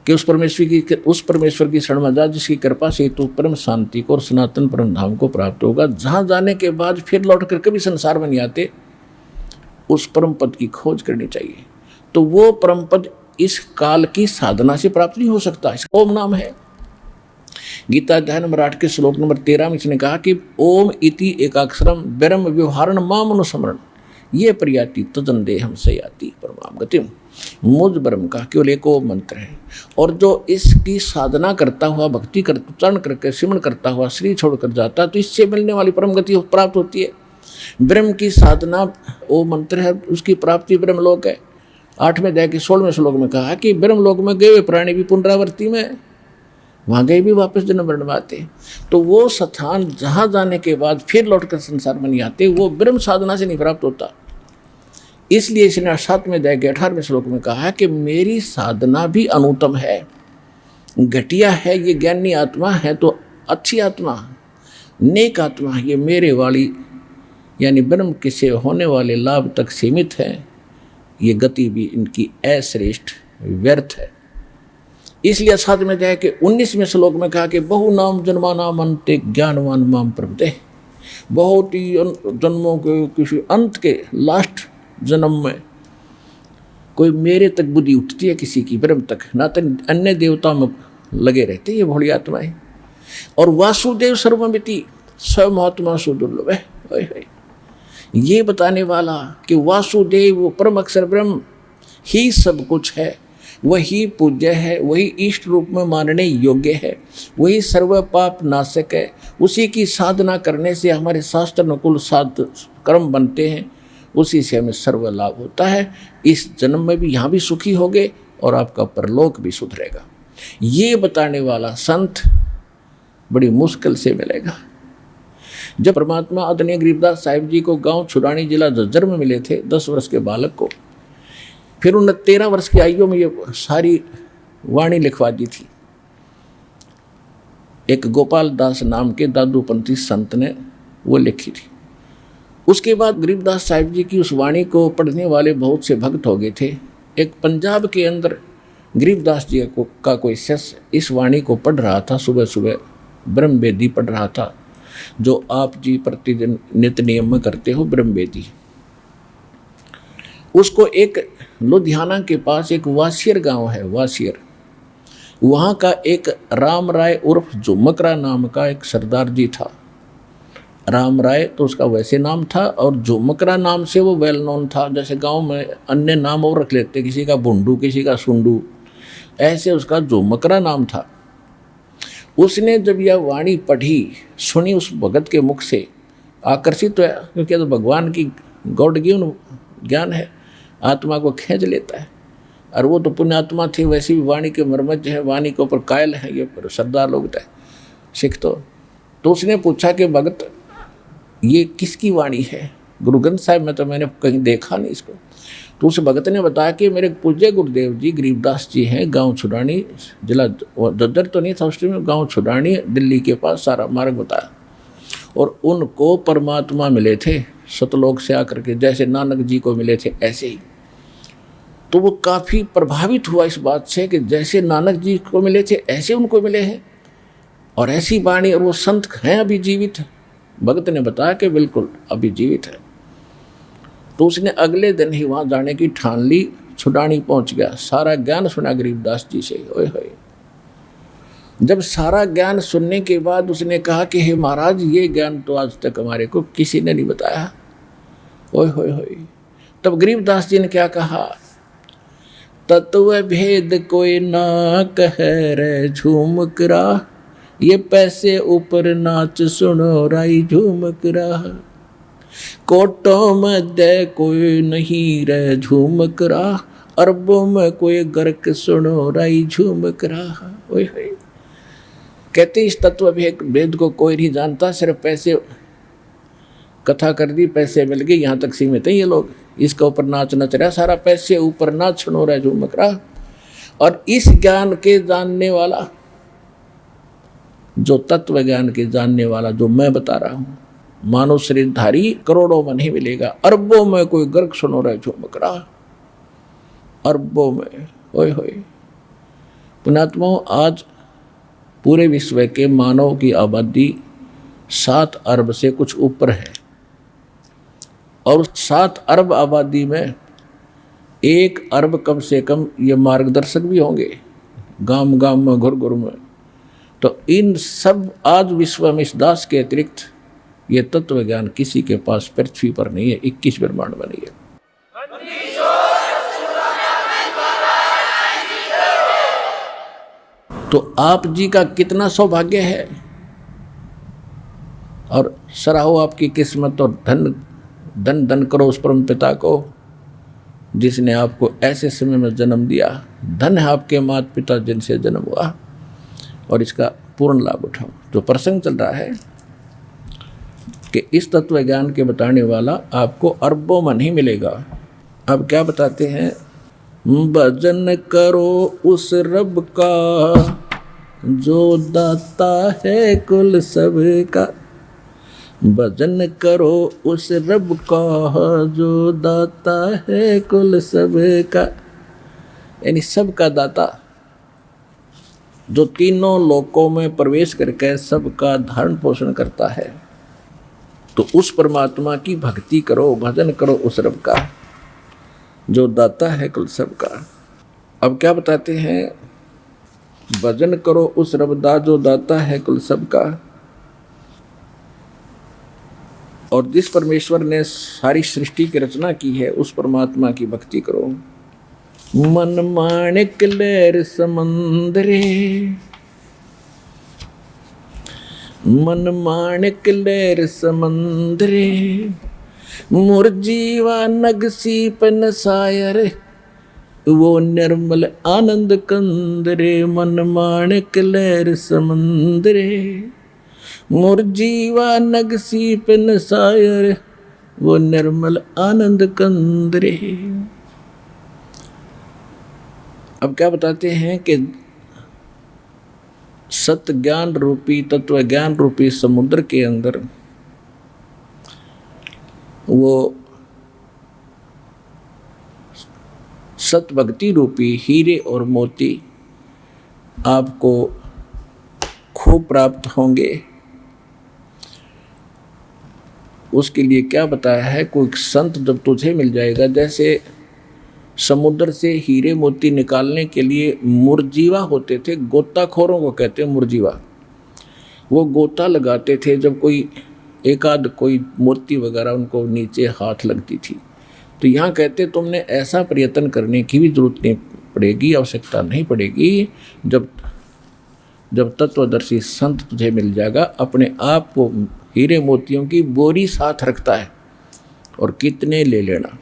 Speaker 2: कि उस परमेश्वर की शरण में जा जिसकी कृपा से तू परम शांति को और सनातन परम धाम को प्राप्त होगा, जहाँ जाने के बाद फिर लौट कर कभी संसार में नहीं आते। उस परम पद की खोज करनी चाहिए। तो वो परम पद इस काल की साधना से प्राप्त नहीं हो सकता, इसका ओम नाम है। गीता अध्याय नंबर 8 के श्लोक नंबर 13 में इसने कहा कि ओम इति एकाक्षरम ब्रह्म व्यवहारण माम अनुस्मरण ये प्रयाति तजन देहम से याति परमाम गतिम। मुझ ब्रह्म का केवल एक ओम मंत्र है, और जो इसकी साधना करता हुआ भक्ति कर चरण करके सिमरण करता हुआ श्री छोड़कर जाता है तो इससे मिलने वाली परम गति प्राप्त होती है। ब्रह्म की साधना ओम मंत्र है, उसकी प्राप्ति ब्रह्मलोक है। 8वें अध्याय के 16वें श्लोक में कहा कि ब्रह्मलोक में गए हुए प्राणी भी पुनरावृत्ति में, वहाँ गए भी वापस जन्म मरण में आते। तो वो स्थान जहाँ जाने के बाद फिर लौटकर संसार में नहीं आते, वो ब्रह्म साधना से नहीं प्राप्त होता। इसलिए इसने 7वें अध्याय के 18वें श्लोक में कहा है कि मेरी साधना भी अनुत्तम है, घटिया है। ये ज्ञानी आत्मा है तो अच्छी आत्मा, नेक आत्मा, ये मेरे वाली यानी ब्रह्म के से होने वाले लाभ तक सीमित है। ये गति भी इनकी अश्रेष्ठ व्यर्थ है। इसलिए 7वें अध्याय के 19वें श्लोक में कहा कि बहु नाम जन्मा नाम अंते ज्ञानवान माम प्रपदे। बहुत ही जन्मों के किसी अंत के लास्ट जन्म में कोई मेरे तक बुद्धि उठती है किसी की, ब्रह्म तक, ना तो अन्य देवताओं में लगे रहते ये भोली आत्माएं। और वासुदेव सर्वमिति स्वमहात्मा सुदुर्लभ है। ये बताने वाला कि वासुदेव वो परम अक्षर ब्रह्म ही सब कुछ है, वही पूज्य है, वही इष्ट रूप में मानने योग्य है, वही सर्व पाप नाशक है। उसी की साधना करने से हमारे शास्त्र अनुकूल साध कर्म बनते हैं, उसी से हमें सर्व लाभ होता है। इस जन्म में भी यहाँ भी सुखी होगे और आपका परलोक भी सुधरेगा। ये बताने वाला संत बड़ी मुश्किल से मिलेगा। जब परमात्मा आदरणीय गरीबदास साहिब जी को गांव छुड़ानी जिला झज्जर में मिले थे 10 वर्ष के बालक को, फिर उन्हें 13 वर्ष की आयु में ये सारी वाणी लिखवा दी थी। एक गोपाल दास नाम के दादूपंथी संत ने वो लिखी थी। उसके बाद गरीबदास साहिब जी की उस वाणी को पढ़ने वाले बहुत से भक्त हो गए थे। एक पंजाब के अंदर गरीबदास जी का कोई शिष्य इस वाणी को पढ़ रहा था, सुबह सुबह ब्रह्म वेदी पढ़ रहा था, जो आप जी प्रतिदिन नित्य नियम में करते हो ब्रह्म वेदी। उसको एक लुधियाना के पास एक वासियर गांव है, वासियर, वहाँ का एक राम राय उर्फ झुमकरा नाम का एक सरदार जी था। राम राय तो उसका वैसे नाम था और झुमकरा नाम से वो वेल नोन था। जैसे गांव में अन्य नाम और रख लेते, किसी का बुंडू, किसी का सुंडू, ऐसे उसका झुमकरा नाम था। उसने जब यह वाणी पढ़ी, सुनी उस भगत के मुख से, आकर्षित तो है, क्योंकि तो भगवान की गॉड गिवन ज्ञान है, आत्मा को खींच लेता है। और वो तो पुण्यात्मा थे, वैसे भी वाणी के मर्मज है, वाणी के ऊपर कायल है ये सरदार लोग थे, सिख। तो उसने पूछा कि भगत ये किसकी वाणी है? गुरु ग्रंथ साहिब में तो मैंने कहीं देखा नहीं इसको। तो उस भगत ने बताया कि मेरे पूज्य गुरुदेव जी गरीबदास जी हैं, गांव छुड़ानी, जिला दद्दर तो नहीं था उस टाइम में, गांव छुड़ानी दिल्ली के पास, सारा मार्ग बताया। और उनको परमात्मा मिले थे सतलोक से आकर के, जैसे नानक जी को मिले थे ऐसे ही। तो वो काफ़ी प्रभावित हुआ इस बात से कि जैसे नानक जी को मिले थे ऐसे उनको मिले हैं, और ऐसी वाणी, और वो संत हैं अभी जीवित। भगत ने बताया कि बिल्कुल अभी जीवित है। तो उसने अगले दिन ही वहाँ जाने की ठान ली, छुड़ानी पहुँच गया, सारा ज्ञान सुना गरीबदास जी से। ओए होए, जब सारा ज्ञान सुनने के बाद उसने कहा कि हे महाराज, ये ज्ञान तो आज तक हमारे को किसी ने नहीं बताया। ओए होए होए, तब गरीबदास जी ने क्या कहा, तत्व भेद कोई ना कह रे झूमक रहा, ये पैसे ऊपर नाच सुनो राई झूमक रहा, कोटों में दे कोई नहीं रे झूमक रहा, अरबों में कोई गर्क सुनो राई झूमक रहा। ओए होए, कहते इस तत्व भेद को कोई नहीं जानता, सिर्फ पैसे, कथा कर दी, पैसे मिल गए, यहाँ तक सीमित है ये लोग। इसके ऊपर नाच नच रहा, सारा पैसे ऊपर नाच सुनो रहा झूमक रहा। और इस ज्ञान के जानने वाला, जो तत्व ज्ञान के जानने वाला जो मैं बता रहा हूँ, मानव शरीरधारी करोड़ों में नहीं मिलेगा, अरबों में कोई गर्क सुनो रहा झूमक रहा, अरबों में। ओए होए, पुण्यात्माओं, आज पूरे विश्व के मानव की आबादी 7 अरब से कुछ ऊपर है, और 7 अरब आबादी में 1 अरब कम से कम ये मार्गदर्शक भी होंगे, गांव गांव में, घुर घुर में। तो इन सब आज विश्व में इस दास के अतिरिक्त ये तत्व ज्ञान किसी के पास पृथ्वी पर नहीं है, 21 ब्रह्मांड में नहीं है। तो आप जी का कितना सौभाग्य है, और सराहो आपकी किस्मत, और धन धन धन करो उस परम पिता को जिसने आपको ऐसे समय में जन्म दिया। धन है आपके माता पिता जिनसे जन्म हुआ, और इसका पूर्ण लाभ उठाओ। जो प्रसंग चल रहा है कि इस तत्व ज्ञान के बताने वाला आपको अरबों में नहीं मिलेगा। अब क्या बताते हैं, भजन करो उस रब का जो दाता है कुल सबका, भजन करो उस रब का जो दाता है कुल सबका, यानी सबका दाता, जो तीनों लोकों में प्रवेश करके सबका धारण पोषण करता है। तो उस परमात्मा की भक्ति करो, भजन करो उस रब का जो दाता है कुल सबका। अब क्या बताते हैं, भजन करो उस रबदा जो दाता है कुल सबका, और जिस परमेश्वर ने सारी सृष्टि की रचना की है उस परमात्मा की भक्ति करो। मन माणिक लहर समंदरे, मन माणिक लहर समंदरे, मुरजीवा नगसी पन सायर, वो निर्मल आनंद कंदरे। मन माणिक लहर समंदरे, मुरजीवा नगसी पन सायर, वो निर्मल आनंद कंदरे। अब क्या बताते हैं कि सत्य ज्ञान रूपी, तत्व ज्ञान रूपी समुद्र के अंदर वो सत भक्ति रूपी हीरे और मोती आपको खूब प्राप्त होंगे। उसके लिए क्या बताया है, कोई संत जब तुझे मिल जाएगा, जैसे समुद्र से हीरे मोती निकालने के लिए मुरजीवा होते थे, गोताखोरों को कहते हैं मुरजीवा, वो गोता लगाते थे जब कोई एक आध कोई मोती वगैरह उनको नीचे हाथ लगती थी। तो यहाँ कहते तुमने ऐसा प्रयत्न करने की भी जरूरत नहीं पड़ेगी, आवश्यकता नहीं पड़ेगी। जब तत्वदर्शी संत तुझे मिल जाएगा, अपने आप को हीरे मोतियों की बोरी साथ रखता है, और कितने ले लेना।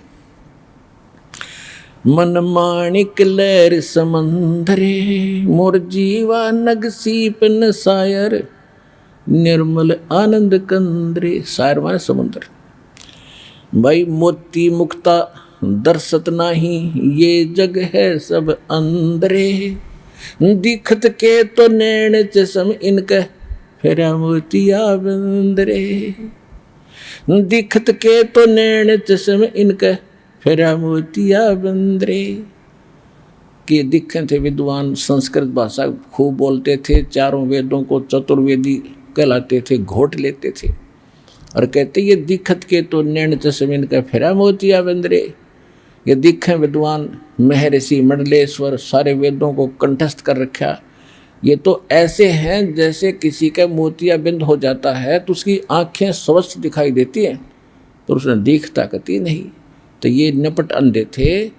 Speaker 2: मन माणिक लहर समंदरे, मोर जीवा नगसी पन सायर, निर्मल आनंद कंदरे। सायर माने समुद्र। भाई मोती मुक्ता दर्शत नाही ये जग है सब अंदरे। दिखत के तो नैन चश्म इनके फेरा मोतिया बंदरे। दिखत के तो नैन चश्म इनके फेरा मोतिया बंदरे। के दिखे थे विद्वान, संस्कृत भाषा खूब बोलते थे, चारों वेदों को चतुर्वेदी कहलाते थे, घोट लेते थे। और कहते ये दिखत के तो नैन चश्म इनका फेरा मोतिया बंदरे। ये दिखे विद्वान महर्षि मंडलेश्वर सारे वेदों को कंठस्थ कर रखा, ये तो ऐसे हैं जैसे किसी का मोतिया बिंद हो जाता है तो उसकी आंखें स्वस्थ दिखाई देती हैं, तो उसने दिखता कती नहीं। तो ये निपट अंधे थे,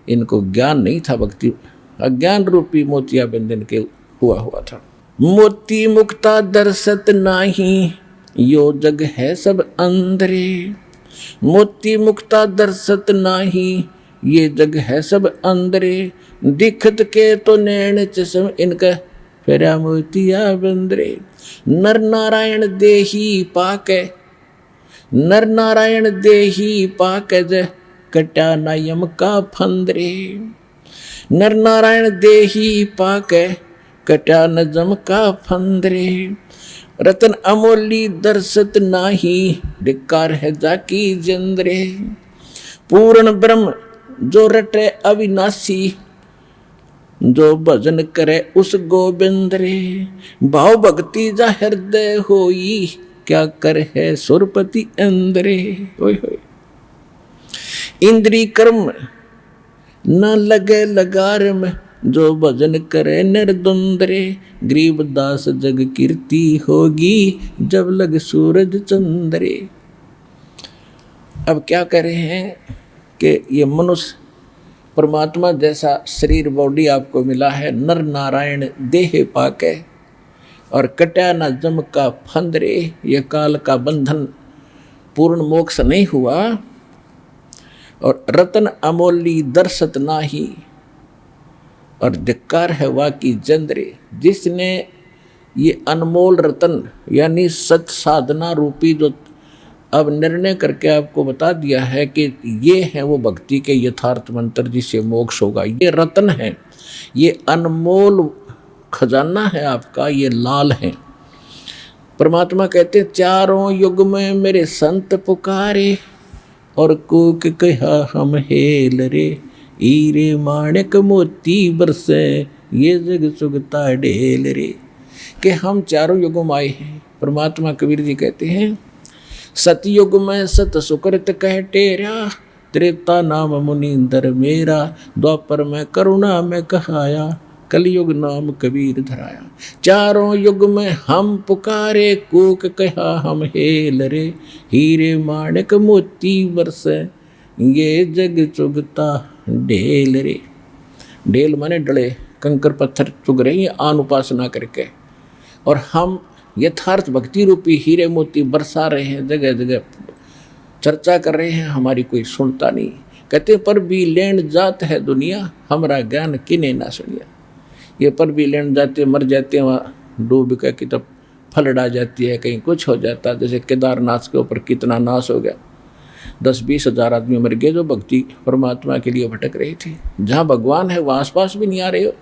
Speaker 2: इनको ज्ञान नहीं था, भक्ति अज्ञान रूपी मोतिया बिंद इनके हुआ था। मोती मुक्ता दर्शत नाही यो जग है सब अंदरे। मोती मुक्ता दर्शत नाही ये जग है सब अंदरे। दिखत के तो नैन चश्म इनका फेरा मोतिया बंदरे। नर नारायण देही पाके, नर नारायण देही पाके जय कटा न यम का फंदरे। नर नारायण देही पाके कटा न जम का फंदरे। रतन अमोली दर्शत नाही धिक्कार है जाकी जंदरे। पूर्ण ब्रह्म जो रटे अविनाशी जो भजन करे उस गोविंद रे। भाव भक्ति जा हृदय होई क्या कर है सुरपति अंदरे। होय होय। इंद्री कर्म न लगे लगार में जो भजन करे निर्द्वंद्रे। गरीबदास जग कीर्ति होगी जब लग सूरज चंद्रे। अब क्या कह रहे हैं कि ये मनुष्य परमात्मा जैसा शरीर बॉडी आपको मिला है, नर नारायण देह पाके, और कटा न जम का फंदरे। ये काल का बंधन पूर्ण मोक्ष नहीं हुआ। और रतन अमोली दर्शत नाही और धिक्कार है वाकी जंदरे। जिसने ये अनमोल रतन यानी सत साधना रूपी जो अब निर्णय करके आपको बता दिया है कि ये है वो भक्ति के यथार्थ मंत्र जिससे मोक्ष होगा, ये रतन है, ये अनमोल खजाना है आपका, ये लाल है। परमात्मा कहते चारों युग में मेरे संत पुकारे और कूक कहा हम हेल रे। हीरे माणिक मोती बरसे ये जग सुगता ढेल रे। कि हम चारों युगों में आए हैं। परमात्मा कबीर जी कहते हैं सतयुग में सत सुकृत कह टेरा। त्रेता नाम मुनींदर मेरा। द्वापर में करुणा में कहाया। कलयुग नाम कबीर धराया। चारों युग में हम पुकारे कूक कहा हम हेल रे। हीरे माणिक मोती बरसे ये जग चुगता ढेल रे। ढेल माने डले, कंकर पत्थर चुग रहे हैं आन उपासना करके, और हम यथार्थ भक्ति रूपी हीरे मोती बरसा रहे हैं, जगह जगह चर्चा कर रहे हैं, हमारी कोई सुनता नहीं। कहते पर भी लेन जात है दुनिया हमारा ज्ञान किने ना सुनिया। ये पर भी लेन जाते मर जाते हैं, वहाँ डूब के कि तब फलड़ा जाती है, कहीं कुछ हो जाता है। जैसे केदारनाथ के ऊपर कितना नाश हो गया, 10-20 हज़ार आदमी मर गए जो भक्ति परमात्मा के लिए भटक रहे थे। जहाँ भगवान है वहाँ आसपास भी नहीं आ रहे हो,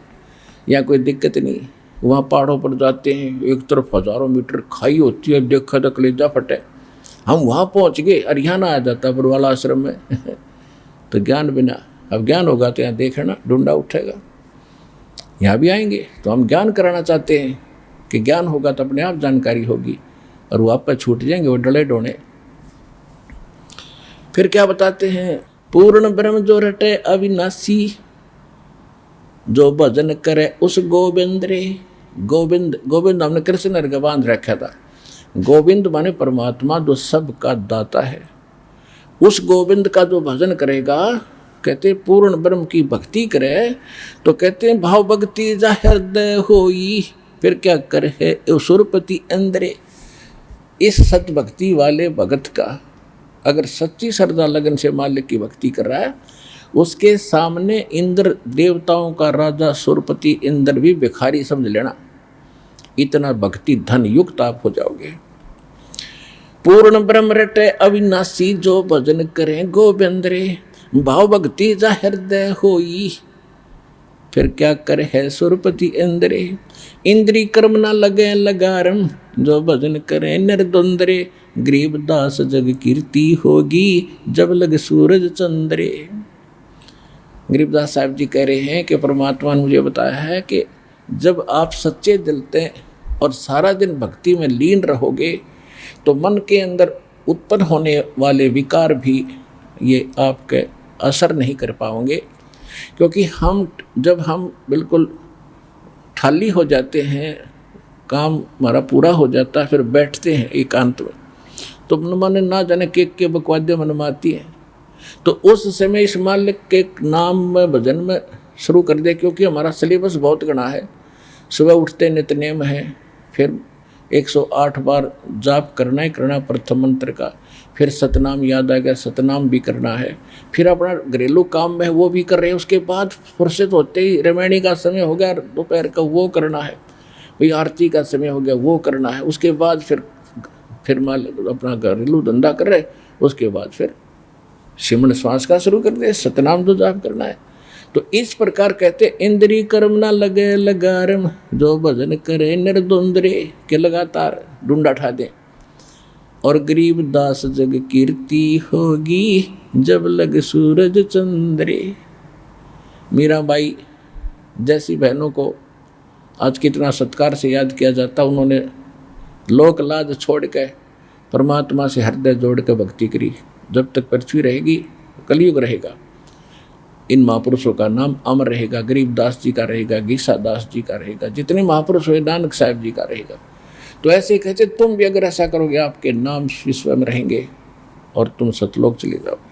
Speaker 2: या कोई दिक्कत नहीं। वहाँ पहाड़ों पर जाते हैं, एक तरफ हज़ारों मीटर खाई होती है, देखा तो कलेजा फटे। हम वहाँ पहुँच गए, हरियाणा आ जाता बरवाला आश्रम में तो ज्ञान बिना, अब ज्ञान होगा तो यहाँ देखना ढूंढा उठेगा। यहाँ भी आएंगे तो हम ज्ञान कराना चाहते हैं कि ज्ञान होगा तो अपने आप जानकारी होगी, और वो आप पर छूट जाएंगे वो डले डोने। फिर क्या बताते हैं पूर्ण ब्रह्म जो रटे अविनाशी जो भजन करे उस गोविंद रे। गोविंद गोविंद हमने कृष्ण का बांध रखा था। गोविंद माने परमात्मा जो सबका दाता है। उस गोविंद का जो भजन करेगा, कहते पूर्ण ब्रह्म की भक्ति करे, तो कहते हैं भाव भक्ति जा हृदय होई फिर क्या करे सुरपति अंदरे। इस सत भक्ति वाले भगत का अगर सच्ची श्रद्धा लगन से मालिक की भक्ति कर रहा है, उसके सामने इंद्र देवताओं का राजा सुरपति इंद्र भी भिखारी समझ लेना। इतना भक्ति धन युक्त आप हो जाओगे। पूर्ण ब्रह्म रटे अविनाशी जो भजन करें गोविंद रे। भाव भक्ति जा हृदय होई, फिर क्या करे है सुरपति इंद्रे। इंद्री कर्म ना लगे लगारम, जो भजन करे निर्द्वंद्रे। गरीबदास जग कीर्ति होगी, जब लग सूरज चंद्रे। गरीबदास साहब जी कह रहे हैं कि परमात्मा ने मुझे बताया है कि जब आप सच्चे दिल से और सारा दिन भक्ति में लीन रहोगे तो मन के अंदर उत्पन्न होने वाले विकार भी ये आपके असर नहीं कर पाओगे। क्योंकि जब हम बिल्कुल खाली हो जाते हैं, काम हमारा पूरा हो जाता है, फिर बैठते हैं एकांत में, तो मन ना जाने के बकवाद्य मनमाती है, तो उस समय इस मालिक के नाम में भजन में शुरू कर दे। क्योंकि हमारा सिलेबस बहुत घना है। सुबह उठते नित्यनेम है, फिर 108 बार जाप करना ही करना प्रथम मंत्र का, फिर सतनाम याद आ गया, सतनाम भी करना है, फिर अपना घरेलू काम में वो भी कर रहे हैं। उसके बाद फुर्सत होते ही रामायणी का समय हो गया दोपहर का, वो करना है, भाई आरती का समय हो गया, वो करना है। उसके बाद फिर मान अपना घरेलू धंधा कर रहे, उसके बाद फिर सिमरन श्वास का शुरू कर दे, सतनाम तो जाप करना है। तो इस प्रकार कहते इंद्री कर्म ना लगे लगारम, जो भजन करे निर्द्वंद्रे, के लगातार डूंडा ठा दे। और गरीब दास जग कीर्ति होगी, जब लग सूरज चंद्रे। मीराबाई जैसी बहनों को आज कितना सत्कार से याद किया जाता। उन्होंने लोक लाज छोड़ के परमात्मा से हृदय जोड़ के भक्ति करी। जब तक पृथ्वी रहेगी, कलयुग रहेगा, इन महापुरुषों का नाम अमर रहेगा। गरीबदास जी का रहेगा, गीसा दास जी का रहेगा, जितने महापुरुष हुए नानक साहब जी का रहेगा। तो ऐसे कहते तुम भी अगर ऐसा करोगे, आपके नाम विश्व में रहेंगे और तुम सतलोक चले जाओगे।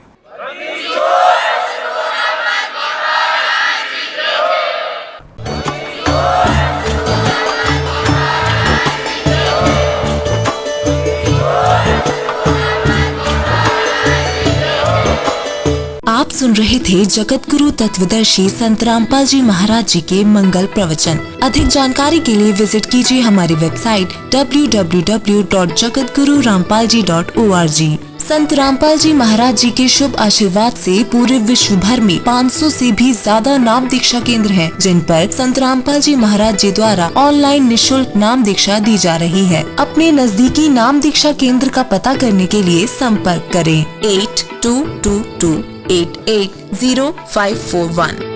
Speaker 3: आप सुन रहे थे जगत गुरु तत्वदर्शी संत रामपाल जी महाराज जी के मंगल प्रवचन। अधिक जानकारी के लिए विजिट कीजिए हमारी वेबसाइट www.jagatgururampalji.org। संत रामपाल जी महाराज जी के शुभ आशीर्वाद से पूरे विश्व भर में 500 से भी ज्यादा नाम दीक्षा केंद्र हैं, जिन पर संत रामपाल जी महाराज जी द्वारा ऑनलाइन निशुल्क नाम दीक्षा दी जा रही है। अपने नजदीकी नाम दीक्षा केंद्र का पता करने के लिए संपर्क करें 8222880541।